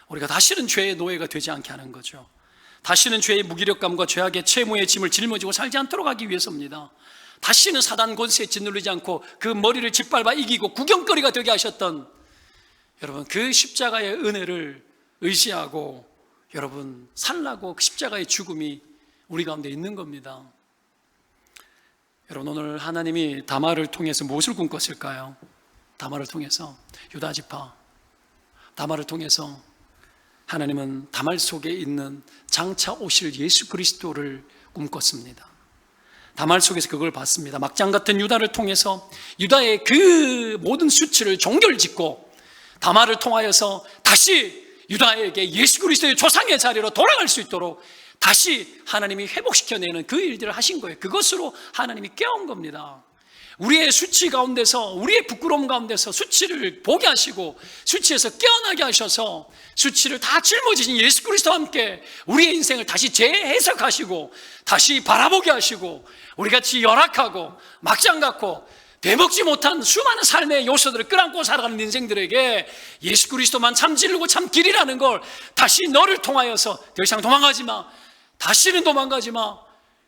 D: 우리가 다시는 죄의 노예가 되지 않게 하는 거죠. 다시는 죄의 무기력감과 죄악의 채무의 짐을 짊어지고 살지 않도록 하기 위해서입니다. 다시는 사단 권세에 짓눌리지 않고 그 머리를 짓밟아 이기고 구경거리가 되게 하셨던 여러분 그 십자가의 은혜를 의지하고 여러분 살라고 그 십자가의 죽음이 우리 가운데 있는 겁니다. 여러분 오늘 하나님이 다말을 통해서 무엇을 꿈꿨을까요? 다말을 통해서 유다 지파 다말을 통해서 하나님은 다말 속에 있는 장차 오실 예수 그리스도를 꿈꿨습니다. 다말 속에서 그걸 봤습니다. 막장 같은 유다를 통해서 유다의 그 모든 수치를 종결짓고 다말을 통하여서 다시 유다에게 예수 그리스도의 조상의 자리로 돌아갈 수 있도록 다시 하나님이 회복시켜내는 그 일들을 하신 거예요. 그것으로 하나님이 깨운 겁니다. 우리의 수치 가운데서 우리의 부끄러움 가운데서 수치를 보게 하시고 수치에서 깨어나게 하셔서 수치를 다 짊어지신 예수 그리스도와 함께 우리의 인생을 다시 재해석하시고 다시 바라보게 하시고 우리같이 열악하고 막장 같고 되먹지 못한 수많은 삶의 요소들을 끌안고 살아가는 인생들에게 예수 그리스도만 참 진리고 참 길이라는 걸 다시 너를 통하여서 더 이상 도망가지 마. 다시는 도망가지 마.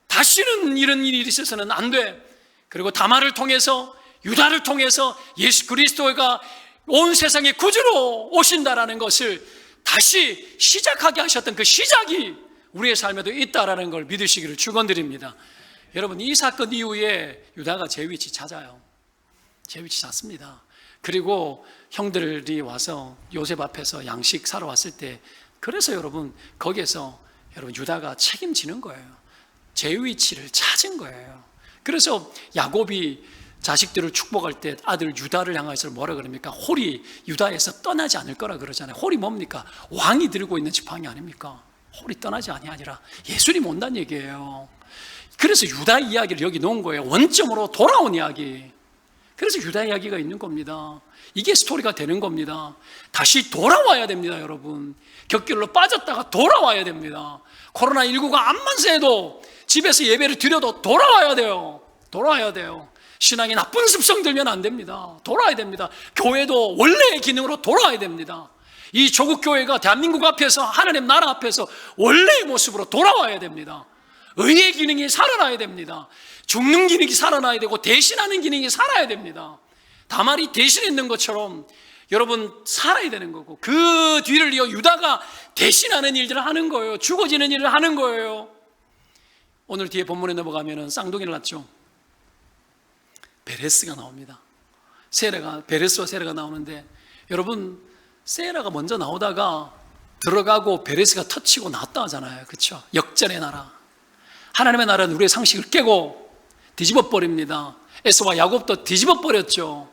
D: 다시는 이런 일이 있어서는 안 돼. 그리고 다말을 통해서 유다를 통해서 예수 그리스도가 온 세상의 구주로 오신다라는 것을 다시 시작하게 하셨던 그 시작이 우리의 삶에도 있다라는 걸 믿으시기를 축원드립니다. 여러분 이 사건 이후에 유다가 제 위치 찾아요. 제 위치 찾습니다. 그리고 형들이 와서 요셉 앞에서 양식 사러 왔을 때, 그래서 여러분 거기에서 여러분 유다가 책임지는 거예요. 제 위치를 찾은 거예요. 그래서 야곱이 자식들을 축복할 때 아들 유다를 향해서 뭐라 그럽니까? 홀이 유다에서 떠나지 않을 거라 그러잖아요. 홀이 뭡니까? 왕이 들고 있는 지팡이 아닙니까? 홀이 떠나지 아니라 예수님 온다는 얘기예요. 그래서 유다 이야기를 여기 놓은 거예요. 원점으로 돌아온 이야기. 그래서 유다 이야기가 있는 겁니다. 이게 스토리가 되는 겁니다. 다시 돌아와야 됩니다, 여러분. 격길로 빠졌다가 돌아와야 됩니다. 코로나19가 암만세해도 집에서 예배를 드려도 돌아와야 돼요. 돌아와야 돼요. 신앙이 나쁜 습성 들면 안 됩니다. 돌아와야 됩니다. 교회도 원래의 기능으로 돌아와야 됩니다. 이 조국 교회가 대한민국 앞에서, 하나님 나라 앞에서 원래의 모습으로 돌아와야 됩니다. 의의 기능이 살아나야 됩니다. 죽는 기능이 살아나야 되고 대신하는 기능이 살아야 됩니다. 다말이 대신했는 것처럼 여러분 살아야 되는 거고, 그 뒤를 이어 유다가 대신하는 일들을 하는 거예요. 죽어지는 일을 하는 거예요. 오늘 뒤에 본문에 넘어가면 쌍둥이를 낳죠. 베레스가 나옵니다. 베레스와 세라가 나오는데, 여러분 세라가 먼저 나오다가 들어가고 베레스가 터치고 나왔다 하잖아요. 그렇죠? 역전의 나라. 하나님의 나라는 우리의 상식을 깨고 뒤집어 버립니다. 에서와 야곱도 뒤집어 버렸죠.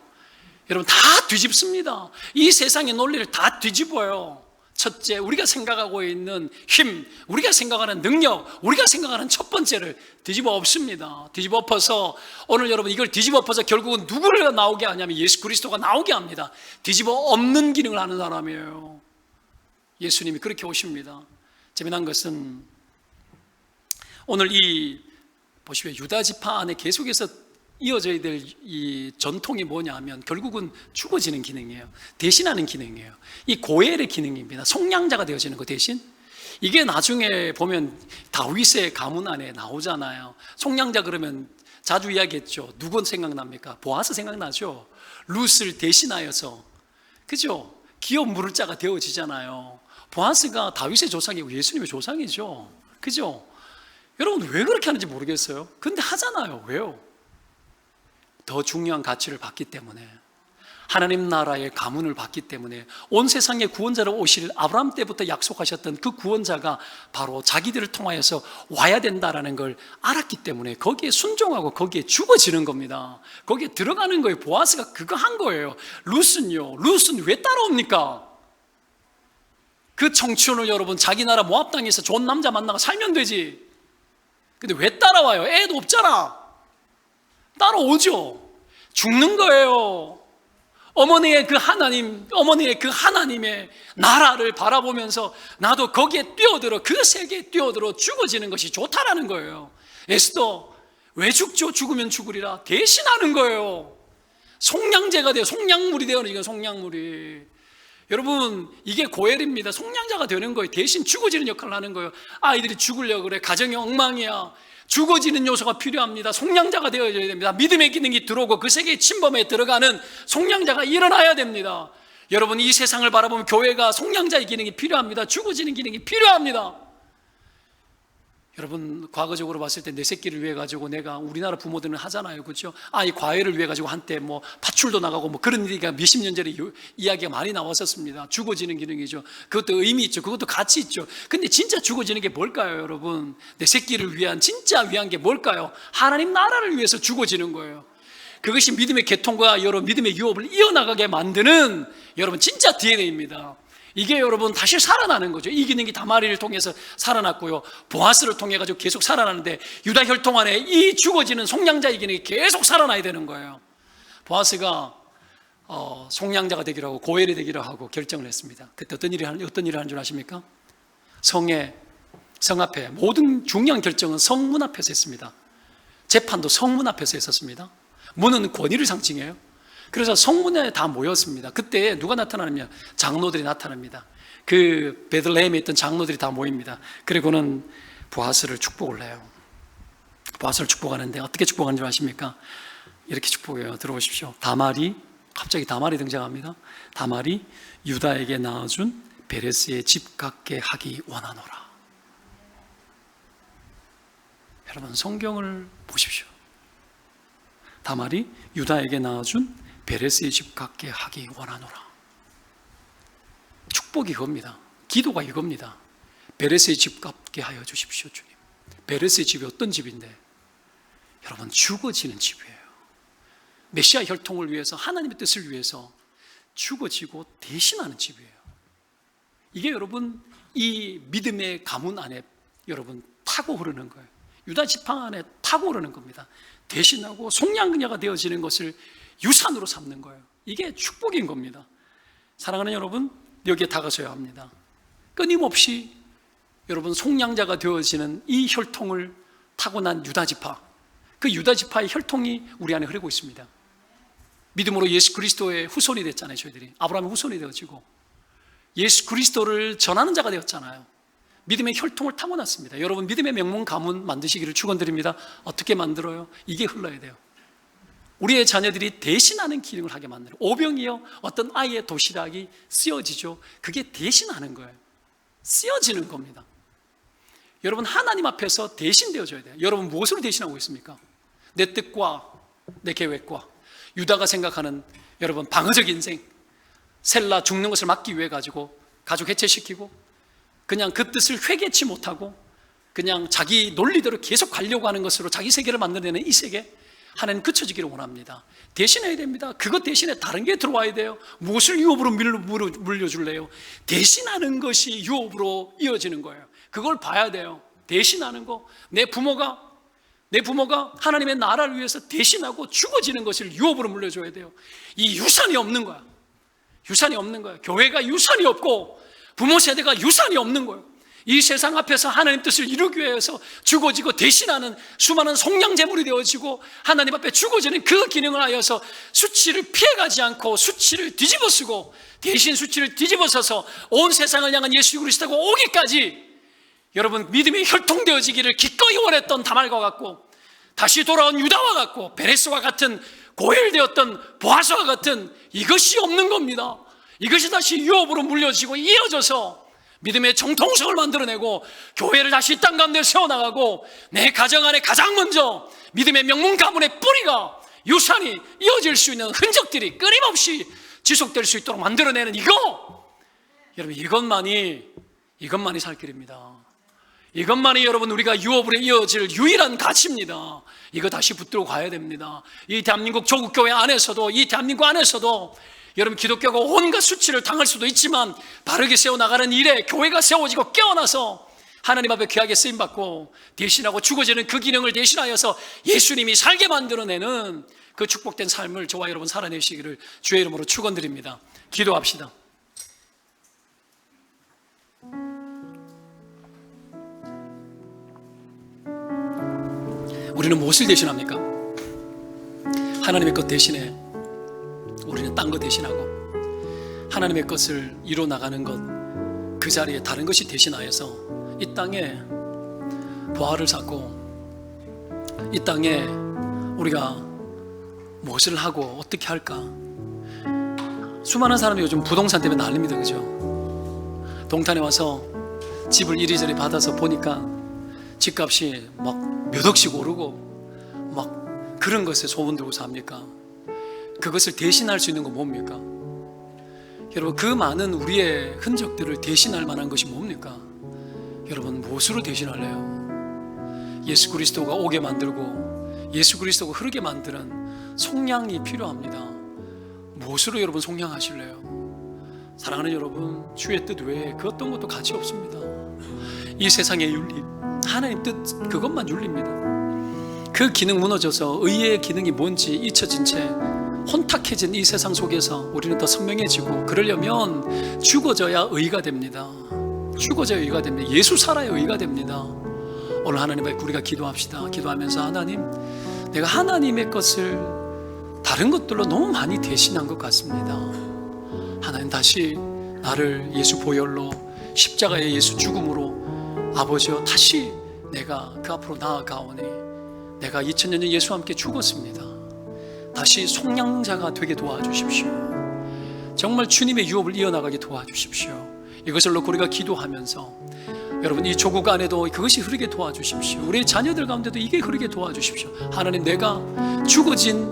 D: 여러분 다 뒤집습니다. 이 세상의 논리를 다 뒤집어요. 첫째, 우리가 생각하고 있는 힘, 우리가 생각하는 능력, 우리가 생각하는 첫 번째를 뒤집어 엎습니다. 뒤집어 엎어서, 오늘 여러분 이걸 뒤집어 엎어서 결국은 누구를 나오게 하냐면 예수 그리스도가 나오게 합니다. 뒤집어 엎는 기능을 하는 사람이에요. 예수님이 그렇게 오십니다. 재미난 것은 오늘 이 보시면 유다 지파 안에 계속해서 이어져야 될 이 전통이 뭐냐 하면 결국은 죽어지는 기능이에요. 대신하는 기능이에요. 이 고엘의 기능입니다. 속량자가 되어지는 거 대신. 이게 나중에 보면 다윗의 가문 안에 나오잖아요. 속량자 그러면 자주 이야기했죠. 누구 생각납니까? 보아스 생각나죠. 룻을 대신하여서, 그죠? 기업 물을 자가 되어지잖아요. 보아스가 다윗의 조상이고 예수님의 조상이죠. 그죠? 여러분 왜 그렇게 하는지 모르겠어요. 근데 하잖아요. 왜요? 더 중요한 가치를 받기 때문에, 하나님 나라의 가문을 받기 때문에, 온 세상의 구원자로 오실 아브라함 때부터 약속하셨던 그 구원자가 바로 자기들을 통하여서 와야 된다라는 걸 알았기 때문에 거기에 순종하고 거기에 죽어지는 겁니다. 거기에 들어가는 거예요. 보아스가 그거 한 거예요. 룻은 왜 따라옵니까? 그 청춘을 여러분 자기 나라 모압 땅에서 좋은 남자 만나고 살면 되지. 근데 왜 따라와요? 애도 없잖아. 따라오죠. 죽는 거예요. 어머니의 그 하나님의 나라를 바라보면서 나도 거기에 뛰어들어, 그 세계에 뛰어들어 죽어지는 것이 좋다라는 거예요. 에스더 왜 죽죠? 죽으면 죽으리라. 대신하는 거예요. 속량제가 돼요. 속량물이 돼요. 이건 속량물이. 여러분 이게 고엘입니다. 속량자가 되는 거예요. 대신 죽어지는 역할을 하는 거예요. 아이들이 죽으려고 그래. 가정이 엉망이야. 죽어지는 요소가 필요합니다. 속량자가 되어야 됩니다. 믿음의 기능이 들어오고 그 세계의 침범에 들어가는 속량자가 일어나야 됩니다. 여러분 이 세상을 바라보면 교회가 속량자의 기능이 필요합니다. 죽어지는 기능이 필요합니다. 여러분 과거적으로 봤을 때 내 새끼를 위해 가지고 내가, 우리나라 부모들은 하잖아요. 그렇죠? 아이 과외를 위해 가지고 한때 뭐 파출도 나가고 뭐 그런 일이 몇십 년 전에 이야기가 많이 나왔었습니다. 죽어지는 기능이죠. 그것도 의미 있죠. 그것도 가치 있죠. 근데 진짜 죽어지는 게 뭘까요, 여러분? 내 새끼를 위한, 진짜 위한 게 뭘까요? 하나님 나라를 위해서 죽어지는 거예요. 그것이 믿음의 계통과 여러분 믿음의 유업을 이어나가게 만드는 여러분 진짜 DNA입니다. 이게 여러분 다시 살아나는 거죠. 이 기능이 다말이를 통해서 살아났고요, 보아스를 통해 가지고 계속 살아나는데, 유다 혈통 안에 이 죽어지는 속량자의 기능이 계속 살아나야 되는 거예요. 보아스가 속량자가 되기로 하고 고엘이 되기로 하고 결정을 했습니다. 그때 어떤 일을 하는 줄 아십니까? 성 앞에 모든 중요한 결정은 성문 앞에서 했습니다. 재판도 성문 앞에서 했었습니다. 문은 권위를 상징해요. 그래서 성문에 다 모였습니다. 그때 누가 나타나느냐? 장로들이 나타납니다. 그 베들레헴에 있던 장로들이 다 모입니다. 그리고는 보아스를 축복을 해요. 보아스를 축복하는데 어떻게 축복하는 줄 아십니까? 이렇게 축복해요. 들어보십시오. 갑자기 다말이 등장합니다. 다말이 유다에게 낳아준 베레스의 집 갖게 하기 원하노라. 여러분 성경을 보십시오. 다말이 유다에게 낳아준 베레스의 집 같게 하기 원하노라. 축복이 이겁니다. 기도가 이겁니다. 베레스의 집 같게 하여 주십시오, 주님. 베레스의 집이 어떤 집인데? 여러분, 죽어지는 집이에요. 메시아 혈통을 위해서, 하나님의 뜻을 위해서 죽어지고 대신하는 집이에요. 이게 여러분, 이 믿음의 가문 안에 여러분 타고 흐르는 거예요. 유다 지팡 안에 타고 흐르는 겁니다. 대신하고 속량자가 되어지는 것을 유산으로 삼는 거예요. 이게 축복인 겁니다. 사랑하는 여러분, 여기에 다가서야 합니다. 끊임없이 여러분 속량자가 되어지는 이 혈통을 타고난 유다지파, 그 유다지파의 혈통이 우리 안에 흐르고 있습니다. 믿음으로 예수 그리스도의 후손이 됐잖아요. 저희들이 아브라함의 후손이 되어지고 예수 그리스도를 전하는 자가 되었잖아요. 믿음의 혈통을 타고났습니다. 여러분, 믿음의 명문 가문 만드시기를 축원드립니다. 어떻게 만들어요? 이게 흘러야 돼요. 우리의 자녀들이 대신하는 기능을 하게 만들어요. 오병이어 어떤 아이의 도시락이 쓰여지죠. 그게 대신하는 거예요. 쓰여지는 겁니다. 여러분, 하나님 앞에서 대신되어져야 돼요. 여러분, 무엇으로 대신하고 있습니까? 내 뜻과 내 계획과 유다가 생각하는 여러분 방어적 인생, 셀라 죽는 것을 막기 위해 가지고 가족 해체시키고 그냥 그 뜻을 회개치 못하고 그냥 자기 논리대로 계속 가려고 하는 것으로 자기 세계를 만들어내는 이 세계, 하나님 그쳐지기를 원합니다. 대신해야 됩니다. 그것 대신에 다른 게 들어와야 돼요. 무엇을 유업으로 물려줄래요? 대신하는 것이 유업으로 이어지는 거예요. 그걸 봐야 돼요. 대신하는 거. 내 부모가 하나님의 나라를 위해서 대신하고 죽어지는 것을 유업으로 물려줘야 돼요. 이 유산이 없는 거야. 유산이 없는 거야. 교회가 유산이 없고 부모 세대가 유산이 없는 거예요. 이 세상 앞에서 하나님 뜻을 이루기 위해서 죽어지고 대신하는 수많은 속량제물이 되어지고 하나님 앞에 죽어지는 그 기능을 하여서 수치를 피해가지 않고 수치를 뒤집어쓰고 대신 수치를 뒤집어서서 온 세상을 향한 예수 그리스도가 오기까지 여러분 믿음이 혈통되어지기를 기꺼이 원했던 다말과 같고 다시 돌아온 유다와 같고 베레스와 같은 고혈되었던 보아스와 같은 이것이 없는 겁니다. 이것이 다시 유업으로 물려지고 이어져서 믿음의 정통성을 만들어내고 교회를 다시 땅 가운데 세워나가고 내 가정 안에 가장 먼저 믿음의 명문 가문의 뿌리가 유산이 이어질 수 있는 흔적들이 끊임없이 지속될 수 있도록 만들어내는 이거, 여러분 이것만이 살 길입니다. 이것만이 여러분 우리가 유업으로 이어질 유일한 가치입니다. 이거 다시 붙들고 가야 됩니다. 이 대한민국 조국교회 안에서도, 이 대한민국 안에서도 여러분 기독교가 온갖 수치를 당할 수도 있지만 바르게 세워나가는 일에 교회가 세워지고 깨어나서 하나님 앞에 귀하게 쓰임받고 대신하고 죽어지는 그 기능을 대신하여서 예수님이 살게 만들어내는 그 축복된 삶을 저와 여러분 살아내시기를 주의 이름으로 축원드립니다. 기도합시다. 우리는 무엇을 대신합니까? 하나님의 것 대신에 우리는 딴 거 대신하고 하나님의 것을 이뤄 나가는 것, 그 자리에 다른 것이 대신하여서 이 땅에 보화를 쌓고 이 땅에 우리가 무엇을 하고 어떻게 할까? 수많은 사람이 요즘 부동산 때문에 난립니다. 그죠? 동탄에 와서 집을 이리저리 받아서 보니까 집값이 막 몇 억씩 오르고 막 그런 것에 소문 들고 삽니까? 그것을 대신할 수 있는 건 뭡니까? 여러분, 그 많은 우리의 흔적들을 대신할 만한 것이 뭡니까? 여러분, 무엇으로 대신할래요? 예수 그리스도가 오게 만들고 예수 그리스도가 흐르게 만드는 속량이 필요합니다. 무엇으로 여러분 속량하실래요? 사랑하는 여러분, 주의 뜻 외에 그 어떤 것도 가치 없습니다. 이 세상의 윤리, 하나님 뜻 그것만 윤리입니다. 그 기능 무너져서 의의 기능이 뭔지 잊혀진 채 혼탁해진 이 세상 속에서 우리는 더 선명해지고 그러려면 죽어져야 의가 됩니다. 죽어져야 의가 됩니다. 예수 살아야 의가 됩니다. 오늘 하나님 앞에 우리가 기도합시다. 기도하면서 하나님, 내가 하나님의 것을 다른 것들로 너무 많이 대신한 것 같습니다. 하나님, 다시 나를 예수 보혈로 십자가의 예수 죽음으로 아버지여 다시 내가 그 앞으로 나아가오니 내가 2000년 전 예수와 함께 죽었습니다. 다시 속량자가 되게 도와주십시오. 정말 주님의 유업을 이어나가게 도와주십시오. 이것을 놓고 우리가 기도하면서 여러분 이 조국 안에도 그것이 흐르게 도와주십시오. 우리 자녀들 가운데도 이게 흐르게 도와주십시오. 하나님, 내가 죽어진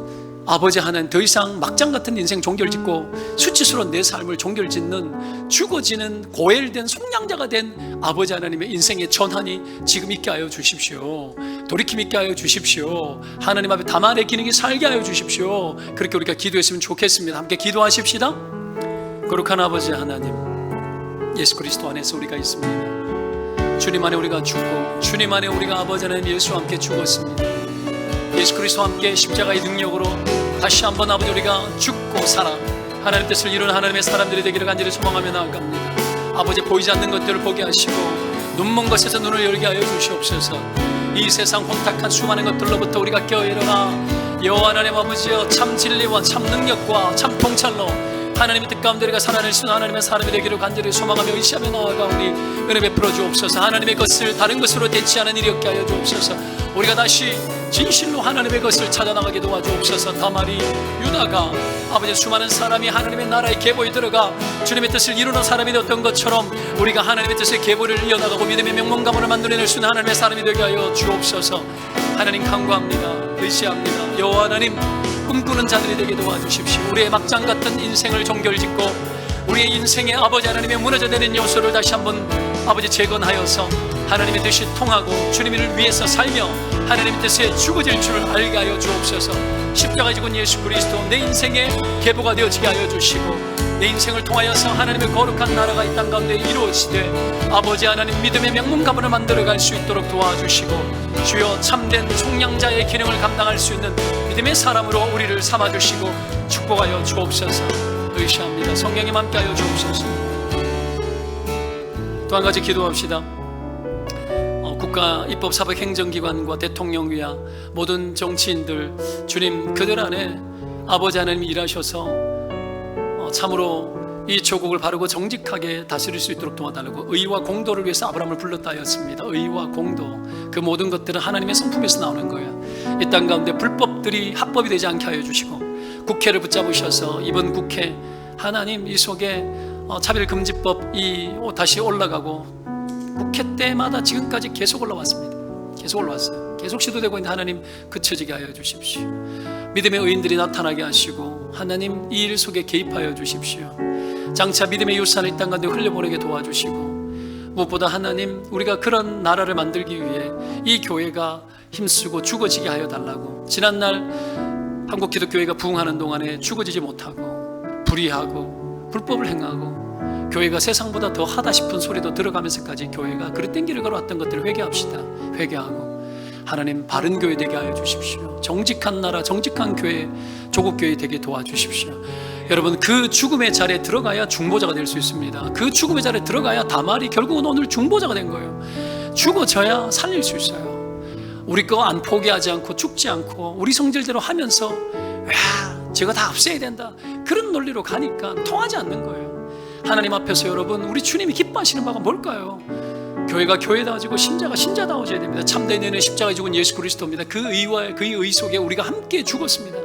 D: 아버지 하나님, 더 이상 막장 같은 인생 종결짓고 수치스러운 내 삶을 종결짓는 죽어지는 고엘된 속량자가 된 아버지 하나님의 인생의 전환이 지금 있게 하여 주십시오. 돌이킴 있게 하여 주십시오. 하나님 앞에 다만의 기능이 살게 하여 주십시오. 그렇게 우리가 기도했으면 좋겠습니다. 함께 기도하십시다. 거룩한 아버지 하나님, 예수 그리스도 안에서 우리가 있습니다. 주님 안에 우리가 죽고 주님 안에 우리가 아버지 하나님 예수와 함께 죽었습니다. 예수 그리스도와 함께 십자가의 능력으로 다시 한번 아버지 우리가 죽고 살아 하나님 뜻을 이루는 하나님의 사람들이 되기를 간절히 소망하며 나아갑니다. 아버지, 보이지 않는 것들을 보게 하시고 눈먼 것에서 눈을 열게 하여 주시옵소서. 이 세상 혼탁한 수많은 것들로부터 우리가 깨어 일어나 여호와 하나님 아버지여, 참 진리와 참 능력과 참 통찰로 하나님의 뜻 가운데 우리가 살아낼 수 있는 하나님의 사람이 되기를 간절히 소망하며 의시하며 나아가오니 은혜 베풀어 주옵소서. 하나님의 것을 다른 것으로 대체하는 일이 없게 하여 주옵소서. 우리가 다시 진실로 하나님의 것을 찾아나가게 도와주옵소서. 다말이, 유다가 아버지 수많은 사람이 하나님의 나라의 계보에 들어가 주님의 뜻을 이루는 사람이 되었던 것처럼 우리가 하나님의 뜻의 계보를 이어나가고 믿음의 명문가문을 만들어낼 수 있는 하나님의 사람이 되게 하여 주옵소서. 하나님 간구합니다. 의지합니다. 여호와 하나님, 꿈꾸는 자들이 되게 도와주십시오. 우리의 막장 같은 인생을 종결짓고 우리의 인생의 아버지 하나님의 무너져내는 요소를 다시 한번 아버지 재건하여서 하나님의 뜻이 통하고 주님을 위해서 살며 하나님의 뜻에 죽어질 줄을 알게 하여 주옵소서. 십자가 지고 예수 그리스도 내 인생의 계보가 되어지게 하여 주시고 내 인생을 통하여서 하나님의 거룩한 나라가 이 땅 가운데 이루어지되 아버지 하나님 믿음의 명문 가문을 만들어갈 수 있도록 도와주시고 주여 참된 속량자의 기능을 감당할 수 있는 믿음의 사람으로 우리를 삼아주시고 축복하여 주옵소서. 의시합니다. 성령님 함께하여 주옵소서. 또 한 가지 기도합시다. 국가 입법 사법 행정기관과 대통령위와 모든 정치인들, 주님 그들 안에 아버지 하나님이 일하셔서 참으로 이 조국을 바르고 정직하게 다스릴 수 있도록 도와달라고 의와 공도를 위해서 아브라함을 불렀다 하였습니다. 의와 공도, 그 모든 것들은 하나님의 성품에서 나오는 거예요. 이 땅 가운데 불법들이 합법이 되지 않게 하여 주시고 국회를 붙잡으셔서 이번 국회 하나님 이 속에 차별금지법이 다시 올라가고 국회 때마다 지금까지 계속 올라왔습니다. 계속 올라왔어요. 계속 시도되고 있는 하나님 그쳐지게 하여 주십시오. 믿음의 의인들이 나타나게 하시고 하나님 이 일 속에 개입하여 주십시오. 장차 믿음의 유산을 이 땅 가운데 흘려보내게 도와주시고 무엇보다 하나님 우리가 그런 나라를 만들기 위해 이 교회가 힘쓰고 죽어지게 하여 달라고. 지난날 한국기독교회가 부흥하는 동안에 죽어지지 못하고 불의하고 불법을 행하고 교회가 세상보다 더 하다 싶은 소리도 들어가면서까지 교회가 그릇된 길을 걸어왔던 것들을 회개합시다. 회개하고 하나님 바른 교회 되게 하여 주십시오. 정직한 나라, 정직한 교회, 조국교회 되게 도와주십시오. 여러분, 그 죽음의 자리에 들어가야 중보자가 될 수 있습니다. 그 죽음의 자리에 들어가야 다말이 결국은 오늘 중보자가 된 거예요. 죽어져야 살릴 수 있어요. 우리 거 안 포기하지 않고 죽지 않고 우리 성질대로 하면서 제가 다 없애야 된다, 그런 논리로 가니까 통하지 않는 거예요. 하나님 앞에서 여러분, 우리 주님이 기뻐하시는 바가 뭘까요? 교회가 교회다워지고 신자가 신자다워져야 됩니다. 참된 은혜 십자가에 죽은 예수 그리스도입니다. 그 의와 그의 의 속에 우리가 함께 죽었습니다.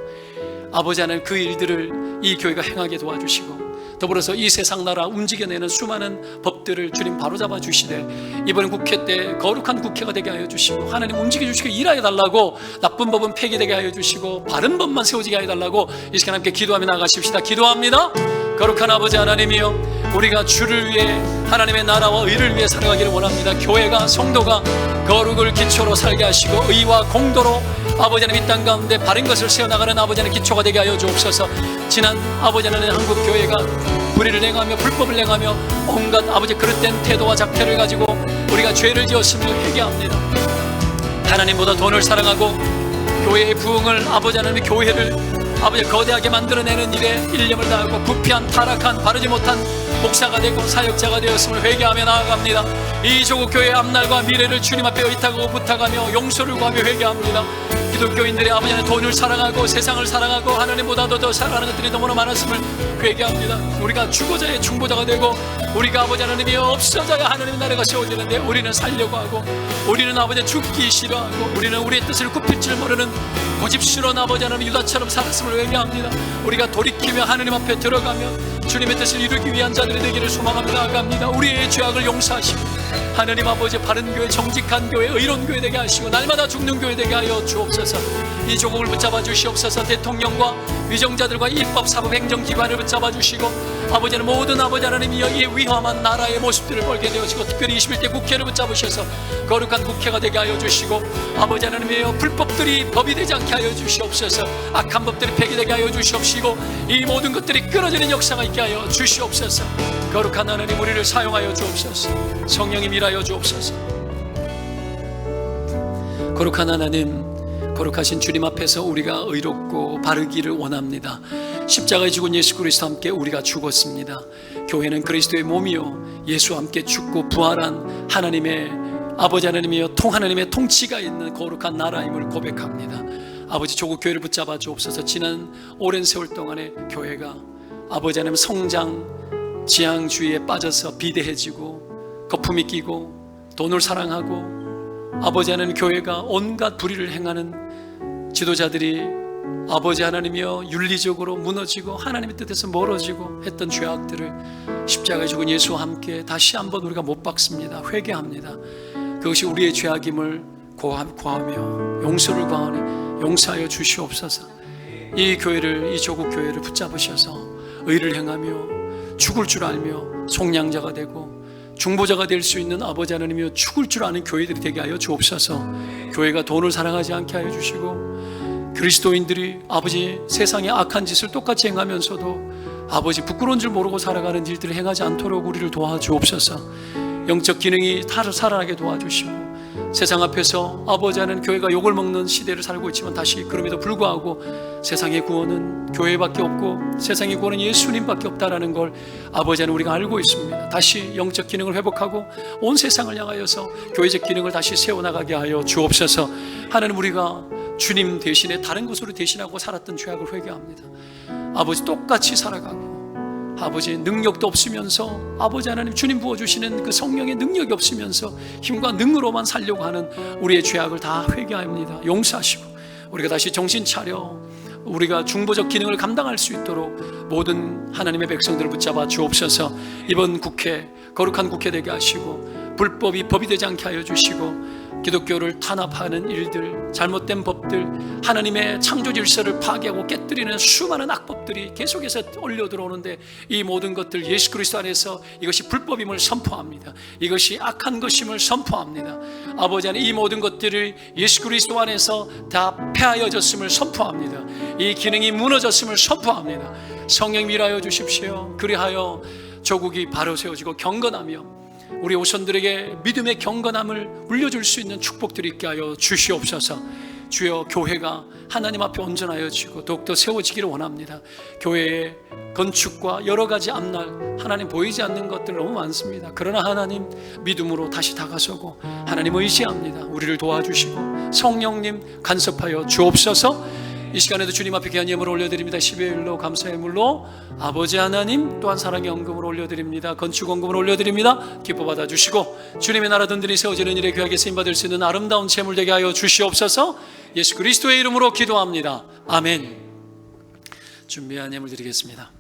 D: 아버지 하나님 그 일들을 이 교회가 행하게 도와주시고 더불어서 이 세상 나라 움직여내는 수많은 법들을 주님 바로잡아 주시되 이번 국회 때 거룩한 국회가 되게 하여 주시고 하나님 움직여 주시고 일하여 달라고, 나쁜 법은 폐기되게 하여 주시고 바른 법만 세워지게 하여 달라고 이 시간 함께 기도하며 나가십시다. 기도합니다. 거룩한 아버지 하나님이여, 우리가 주를 위해 하나님의 나라와 의를 위해 살아가기를 원합니다. 교회가, 성도가 거룩을 기초로 살게 하시고 의와 공도로 아버지 하나님 이 땅 가운데 바른 것을 세워나가는 아버지 하나님 기초가 되게 하여 주옵소서. 지난 아버지 하나님 한국 교회가 불의를 행하며 불법을 행하며 온갖 아버지 그릇된 태도와 작태를 가지고 우리가 죄를 지었음을 회개합니다. 하나님보다 돈을 사랑하고 교회의 부흥을, 아버지 하나님의 교회를 아버지 거대하게 만들어내는 일에 일념을 다하고 부패한, 타락한, 바르지 못한 목사가 되고 사역자가 되었음을 회개하며 나아갑니다. 이 조국교회의 앞날과 미래를 주님 앞에 의탁하고 부탁하며 용서를 구하며 회개합니다. 기독교인들이 아버지 하나님 돈을 사랑하고 세상을 사랑하고 하나님보다도 더 사랑하는 것들이 너무나 많았음을 회개합니다. 우리가 죽어져야 중보자가 되고 우리가 아버지 하나님이 없어져야 하나님의 나라가 세워지는데 우리는 살려고 하고 우리는 아버지 죽기 싫어하고 우리는 우리의 뜻을 굽힐 줄 모르는 고집스러운 아버지 하나님 유다처럼 살았음을 회개합니다. 우리가 돌이키며 하나님 앞에 들어가며 주님의 뜻을 이루기 위한 자들이 되기를 소망하며 나아갑니다. 우리의 죄악을 용서하시고 하나님 아버지, 바른 교회, 정직한 교회, 의로운 교회 되게 하시고 날마다 죽는 교회 되게 하여 주옵소서. 이 조국을 붙잡아 주시옵소서. 대통령과 위정자들과 입법, 사법, 행정기관을 붙잡아 주시고 아버지는 모든 아버지 하나님이여 이 위험한 나라의 모습들을 벌게 되어지고 특별히 21대 국회를 붙잡으셔서 거룩한 국회가 되게 하여 주시고 아버지 하나님이여 불법들이 법이 되지 않게 하여 주시옵소서. 악한 법들이 폐기되게 하여 주시옵시고 이 모든 것들이 끊어지는 역사가 있게 하여 주시옵소서. 거룩한 하나님, 우리를 사용하여 주옵소서. 성령님 일하여 주옵소서. 거룩한 하나님, 거룩하신 주님 앞에서 우리가 의롭고 바르기를 원합니다. 십자가에 죽은 예수 그리스도와 함께 우리가 죽었습니다. 교회는 그리스도의 몸이요 예수와 함께 죽고 부활한 하나님의 아버지 하나님이여 하나님의 통치가 있는 거룩한 나라임을 고백합니다. 아버지, 조국 교회를 붙잡아 주옵소서. 지난 오랜 세월 동안에 교회가 아버지 하나님 성장 지향주의에 빠져서 비대해지고 거품이 끼고 돈을 사랑하고 아버지 하나님 교회가 온갖 불의를 행하는 지도자들이 아버지 하나님이여 윤리적으로 무너지고 하나님의 뜻에서 멀어지고 했던 죄악들을 십자가에 죽은 예수와 함께 다시 한번 우리가 못 박습니다. 회개합니다. 그것이 우리의 죄악임을 고하며 용서를 구하오니 용서하여 주시옵소서. 이 교회를, 이 조국 교회를 붙잡으셔서 의를 행하며 죽을 줄 알며 속량자가 되고 중보자가 될 수 있는 아버지 하나님이여 죽을 줄 아는 교회들이 되게 하여 주옵소서. 교회가 돈을 사랑하지 않게 하여 주시고 그리스도인들이 아버지 세상의 악한 짓을 똑같이 행하면서도 아버지 부끄러운 줄 모르고 살아가는 일들을 행하지 않도록 우리를 도와주옵소서. 영적 기능이 살아나게 도와주시고 세상 앞에서 아버지 하는 교회가 욕을 먹는 시대를 살고 있지만 다시 그럼에도 불구하고 세상의 구원은 교회밖에 없고 세상의 구원은 예수님밖에 없다라는 걸 아버지 하는 우리가 알고 있습니다. 다시 영적 기능을 회복하고 온 세상을 향하여서 교회적 기능을 다시 세워나가게 하여 주옵소서. 하나님, 우리가 주님 대신에 다른 것으로 대신하고 살았던 죄악을 회개합니다. 아버지, 똑같이 살아가고 아버지 능력도 없으면서 아버지 하나님 주님 부어주시는 그 성령의 능력이 없으면서 힘과 능으로만 살려고 하는 우리의 죄악을 다 회개합니다. 용서하시고 우리가 다시 정신 차려 우리가 중보적 기능을 감당할 수 있도록 모든 하나님의 백성들을 붙잡아 주옵소서. 이번 국회 거룩한 국회 되게 하시고 불법이 법이 되지 않게 하여 주시고 기독교를 탄압하는 일들, 잘못된 법들, 하나님의 창조 질서를 파괴하고 깨뜨리는 수많은 악법들이 계속해서 올려 들어오는데 이 모든 것들 예수 그리스도 안에서 이것이 불법임을 선포합니다. 이것이 악한 것임을 선포합니다. 아버지 안에 이 모든 것들을 예수 그리스도 안에서 다 폐하여졌음을 선포합니다. 이 기능이 무너졌음을 선포합니다. 성령 일하여 주십시오. 그리하여 조국이 바로 세워지고 경건하며 우리 오선들에게 믿음의 경건함을 물려줄 수 있는 축복들이 있게 하여 주시옵소서. 주여, 교회가 하나님 앞에 온전하여지고 더욱더 세워지기를 원합니다. 교회의 건축과 여러 가지 앞날 하나님 보이지 않는 것들 너무 많습니다. 그러나 하나님 믿음으로 다시 다가서고 하나님 의지합니다. 우리를 도와주시고 성령님 간섭하여 주옵소서. 이 시간에도 주님 앞에 귀한 예물을 올려드립니다. 12일로 감사의 물로 아버지 하나님 또한 사랑의 헌금을 올려드립니다. 건축 헌금을 올려드립니다. 기뻐 받아주시고 주님의 나라 든든히 세워지는 일에 귀하게 쓰임받을 수 있는 아름다운 재물 되게 하여 주시옵소서. 예수 그리스도의 이름으로 기도합니다. 아멘. 준비한 예물 드리겠습니다.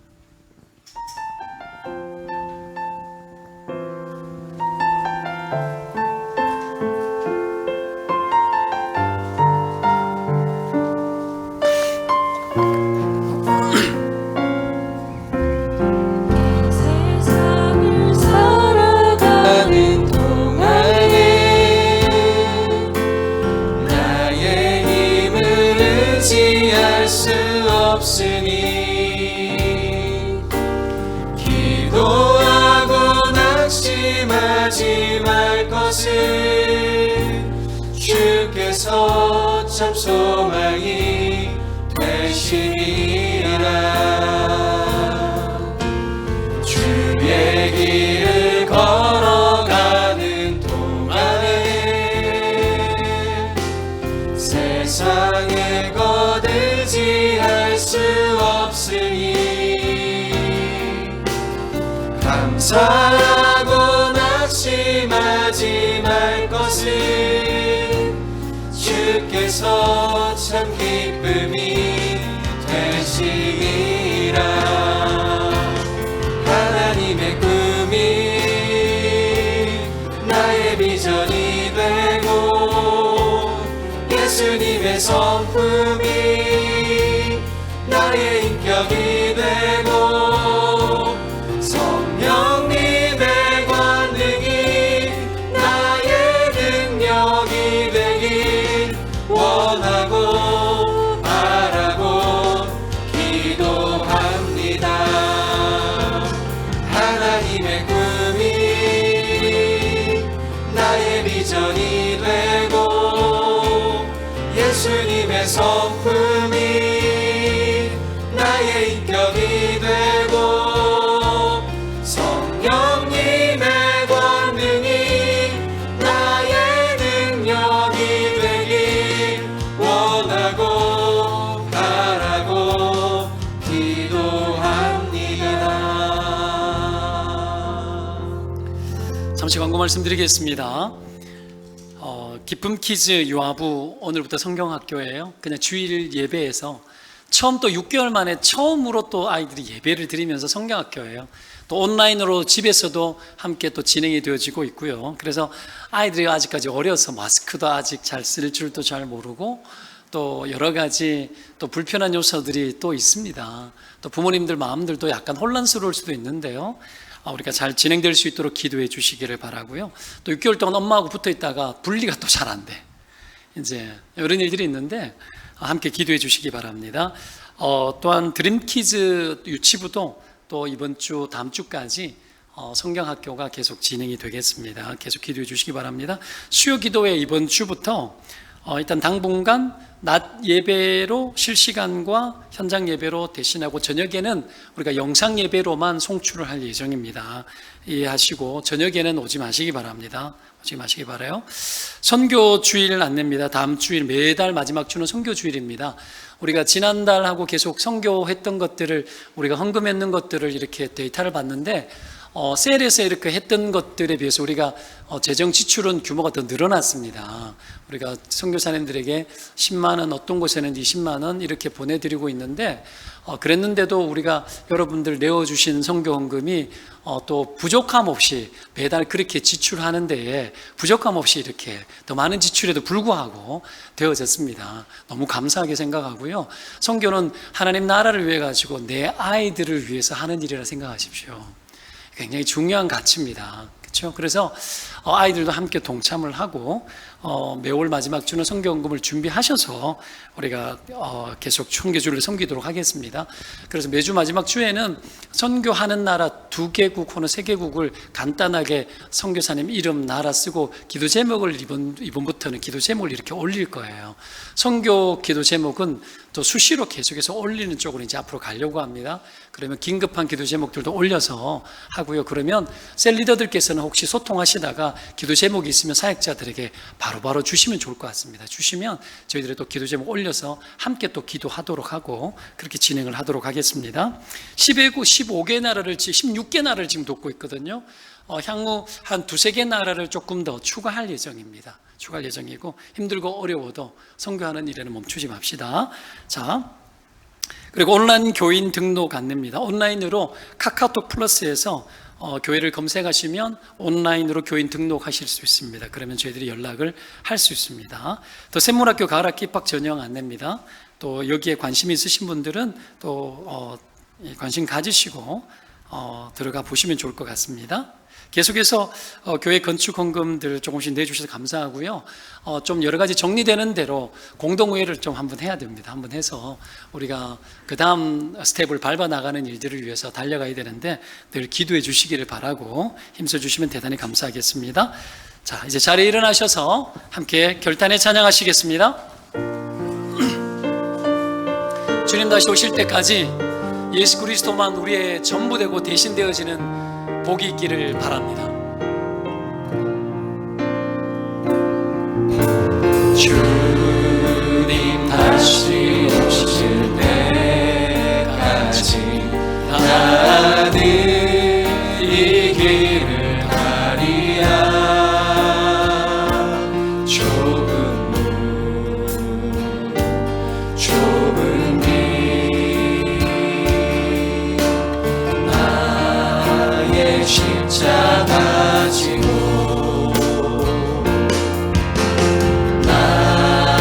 A: 주께서 참 소망이 되시리라. 주의 길을 걸어가는 동안에 세상의 것 의지할 수 없으니 감사하고 낙심하지 말 것을 주께서 참 기쁨이 되시리라. 하나님의 꿈이 예수님의 성품이 나의 인격이 되고 성령님의 권능이 나의 능력이 되길 원하고 바라고 기도합니다. 하나님의 꿈이 나의 비전이 되고 예수님의 성품이 나의 인격이 되고 성령님의 권능이 나의 능력이 되길 원하고 바라고 기도합니다.
D: 잠시 광고 말씀드리겠습니다. 기쁨 키즈 요아부 오늘부터 성경학교예요. 그냥 주일 예배에서 처음 또 6개월 만에 처음으로 또 아이들이 예배를 드리면서 성경학교예요. 또 온라인으로 집에서도 함께 또 진행이 되어지고 있고요. 그래서 아이들이 아직까지 어려서 마스크도 아직 잘 쓸 줄도 잘 모르고 또 여러 가지 또 불편한 요소들이 또 있습니다. 또 부모님들 마음들도 약간 혼란스러울 수도 있는데요. 우리가 잘 진행될 수 있도록 기도해 주시기를 바라고요. 또 6개월 동안 엄마하고 붙어 있다가 분리가 또 잘 안 돼. 이제 이런 일들이 있는데 함께 기도해 주시기 바랍니다. 또한 드림키즈 유치부도 또 이번 주 다음 주까지 성경학교가 계속 진행이 되겠습니다. 계속 기도해 주시기 바랍니다. 수요 기도회 이번 주부터 일단 당분간 낮 예배로 실시간과 현장 예배로 대신하고 저녁에는 우리가 영상 예배로만 송출을 할 예정입니다. 이해하시고 저녁에는 오지 마시기 바랍니다. 오지 마시기 바라요. 선교 주일 안내입니다. 다음 주일 매달 마지막 주는 선교 주일입니다. 우리가 지난달하고 계속 선교했던 것들을 우리가 헌금했는 것들을 이렇게 데이터를 봤는데 셀에서 이렇게 했던 것들에 비해서 우리가 재정 지출은 규모가 더 늘어났습니다. 우리가 선교사님들에게 10만 원, 어떤 곳에는 20만 원 이렇게 보내드리고 있는데 그랬는데도 우리가 여러분들 내어주신 선교 헌금이 또 부족함 없이 매달 그렇게 지출하는 데에 부족함 없이 이렇게 더 많은 지출에도 불구하고 되어졌습니다. 너무 감사하게 생각하고요. 선교는 하나님 나라를 위해 가지고 내 아이들을 위해서 하는 일이라 생각하십시오. 굉장히 중요한 가치입니다. 그렇죠? 그래서 아이들도 함께 동참을 하고 매월 마지막 주는 선교헌금을 준비하셔서 우리가 계속 선교주를 섬기도록 하겠습니다. 그래서 매주 마지막 주에는 선교하는 나라 2개국 혹은 3개국을 간단하게 선교사님 이름 나라 쓰고 기도 제목을 이번부터는 기도 제목을 이렇게 올릴 거예요. 선교 기도 제목은 또 수시로 계속해서 올리는 쪽으로 이제 앞으로 가려고 합니다. 그러면 긴급한 기도 제목들도 올려서 하고요. 그러면 셀 리더들께서는 혹시 소통하시다가 기도 제목이 있으면 사역자들에게 바로바로 주시면 좋을 것 같습니다. 주시면 저희들이 또 기도 제목 올려서 함께 또 기도하도록 하고 그렇게 진행을 하도록 하겠습니다. 15개 나라를 16개 나라를 지금 돕고 있거든요. 향후 한 2-3개 나라를 조금 더 추가할 예정입니다. 추가할 예정이고 힘들고 어려워도 선교하는 일에는 멈추지 맙시다. 자, 그리고 온라인 교인 등록 안내입니다. 온라인으로 카카오톡 플러스에서 교회를 검색하시면 온라인으로 교인 등록하실 수 있습니다. 그러면 저희들이 연락을 할 수 있습니다. 또 샘물학교 가을학기 입학 전형 안내입니다. 또 여기에 관심이 있으신 분들은 또 관심 가지시고 들어가 보시면 좋을 것 같습니다. 계속해서 교회 건축 헌금들 조금씩 내주셔서 감사하고요. 좀 여러 가지 정리되는 대로 공동의회를 좀 한번 해야 됩니다. 한번 해서 우리가 그 다음 스텝을 밟아 나가는 일들을 위해서 달려가야 되는데 늘 기도해 주시기를 바라고 힘써 주시면 대단히 감사하겠습니다. 자, 이제 자리에 일어나셔서 함께 결단에 찬양하시겠습니다. 주님 다시 오실 때까지 예수 그리스도만 우리의 전부 되고 대신 되어지는 복이 있기를 바랍니다.
A: 주님 다시 오실 때까지 나는 이 길을 가리라. 좁은 길 나의 십자가 지고 나의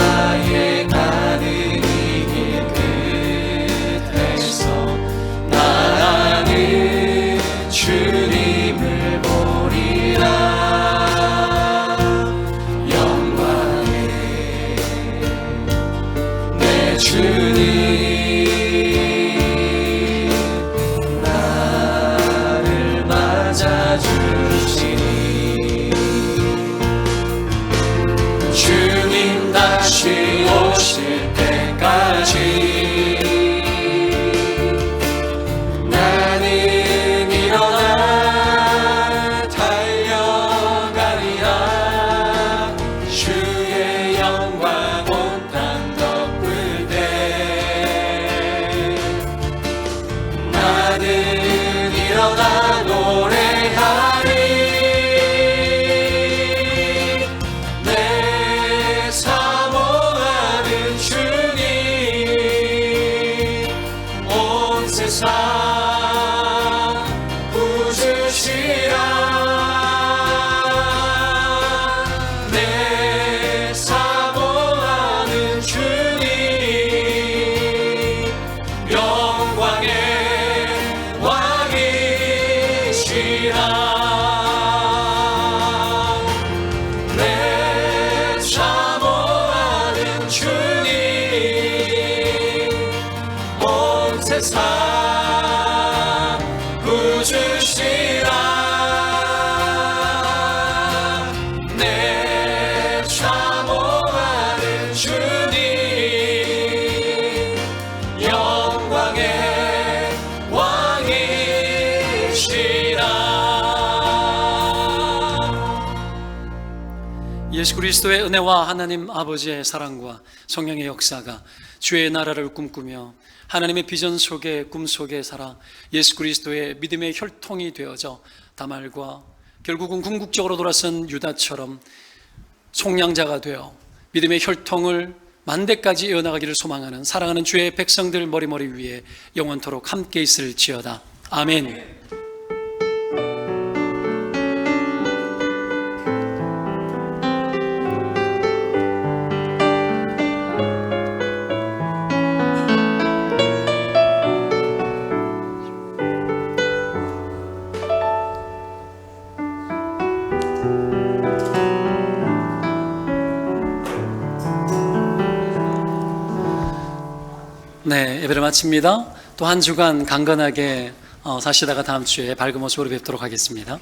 D: 오실 때까지 나는 일어나 달려가리라. 주의 영광 온 땅 덮을 때 나는 일어나 노래하리. 내 사모하는 주님 온 세상 부주시라. 내 사모하는 주님 영광의 왕이시라. 내 사모하는 주님 온 세상 부주시라. 내 사모하는 주님 영광의 왕이시라. 예수 그리스도의 은혜와 하나님 아버지의 사랑과 성령의 역사가 주의 나라를 꿈꾸며 하나님의 비전 속에 꿈 속에 살아 예수 그리스도의 믿음의 혈통이 되어져 다말과 결국은 궁극적으로 돌아선 유다처럼 속량자가 되어 믿음의 혈통을 만대까지 이어나가기를 소망하는 사랑하는 주의 백성들 머리머리 위에 영원토록 함께 있을지어다. 아멘. 네, 예배를 마칩니다. 또 한 주간 강건하게 사시다가 다음 주에 밝은 모습으로 뵙도록 하겠습니다.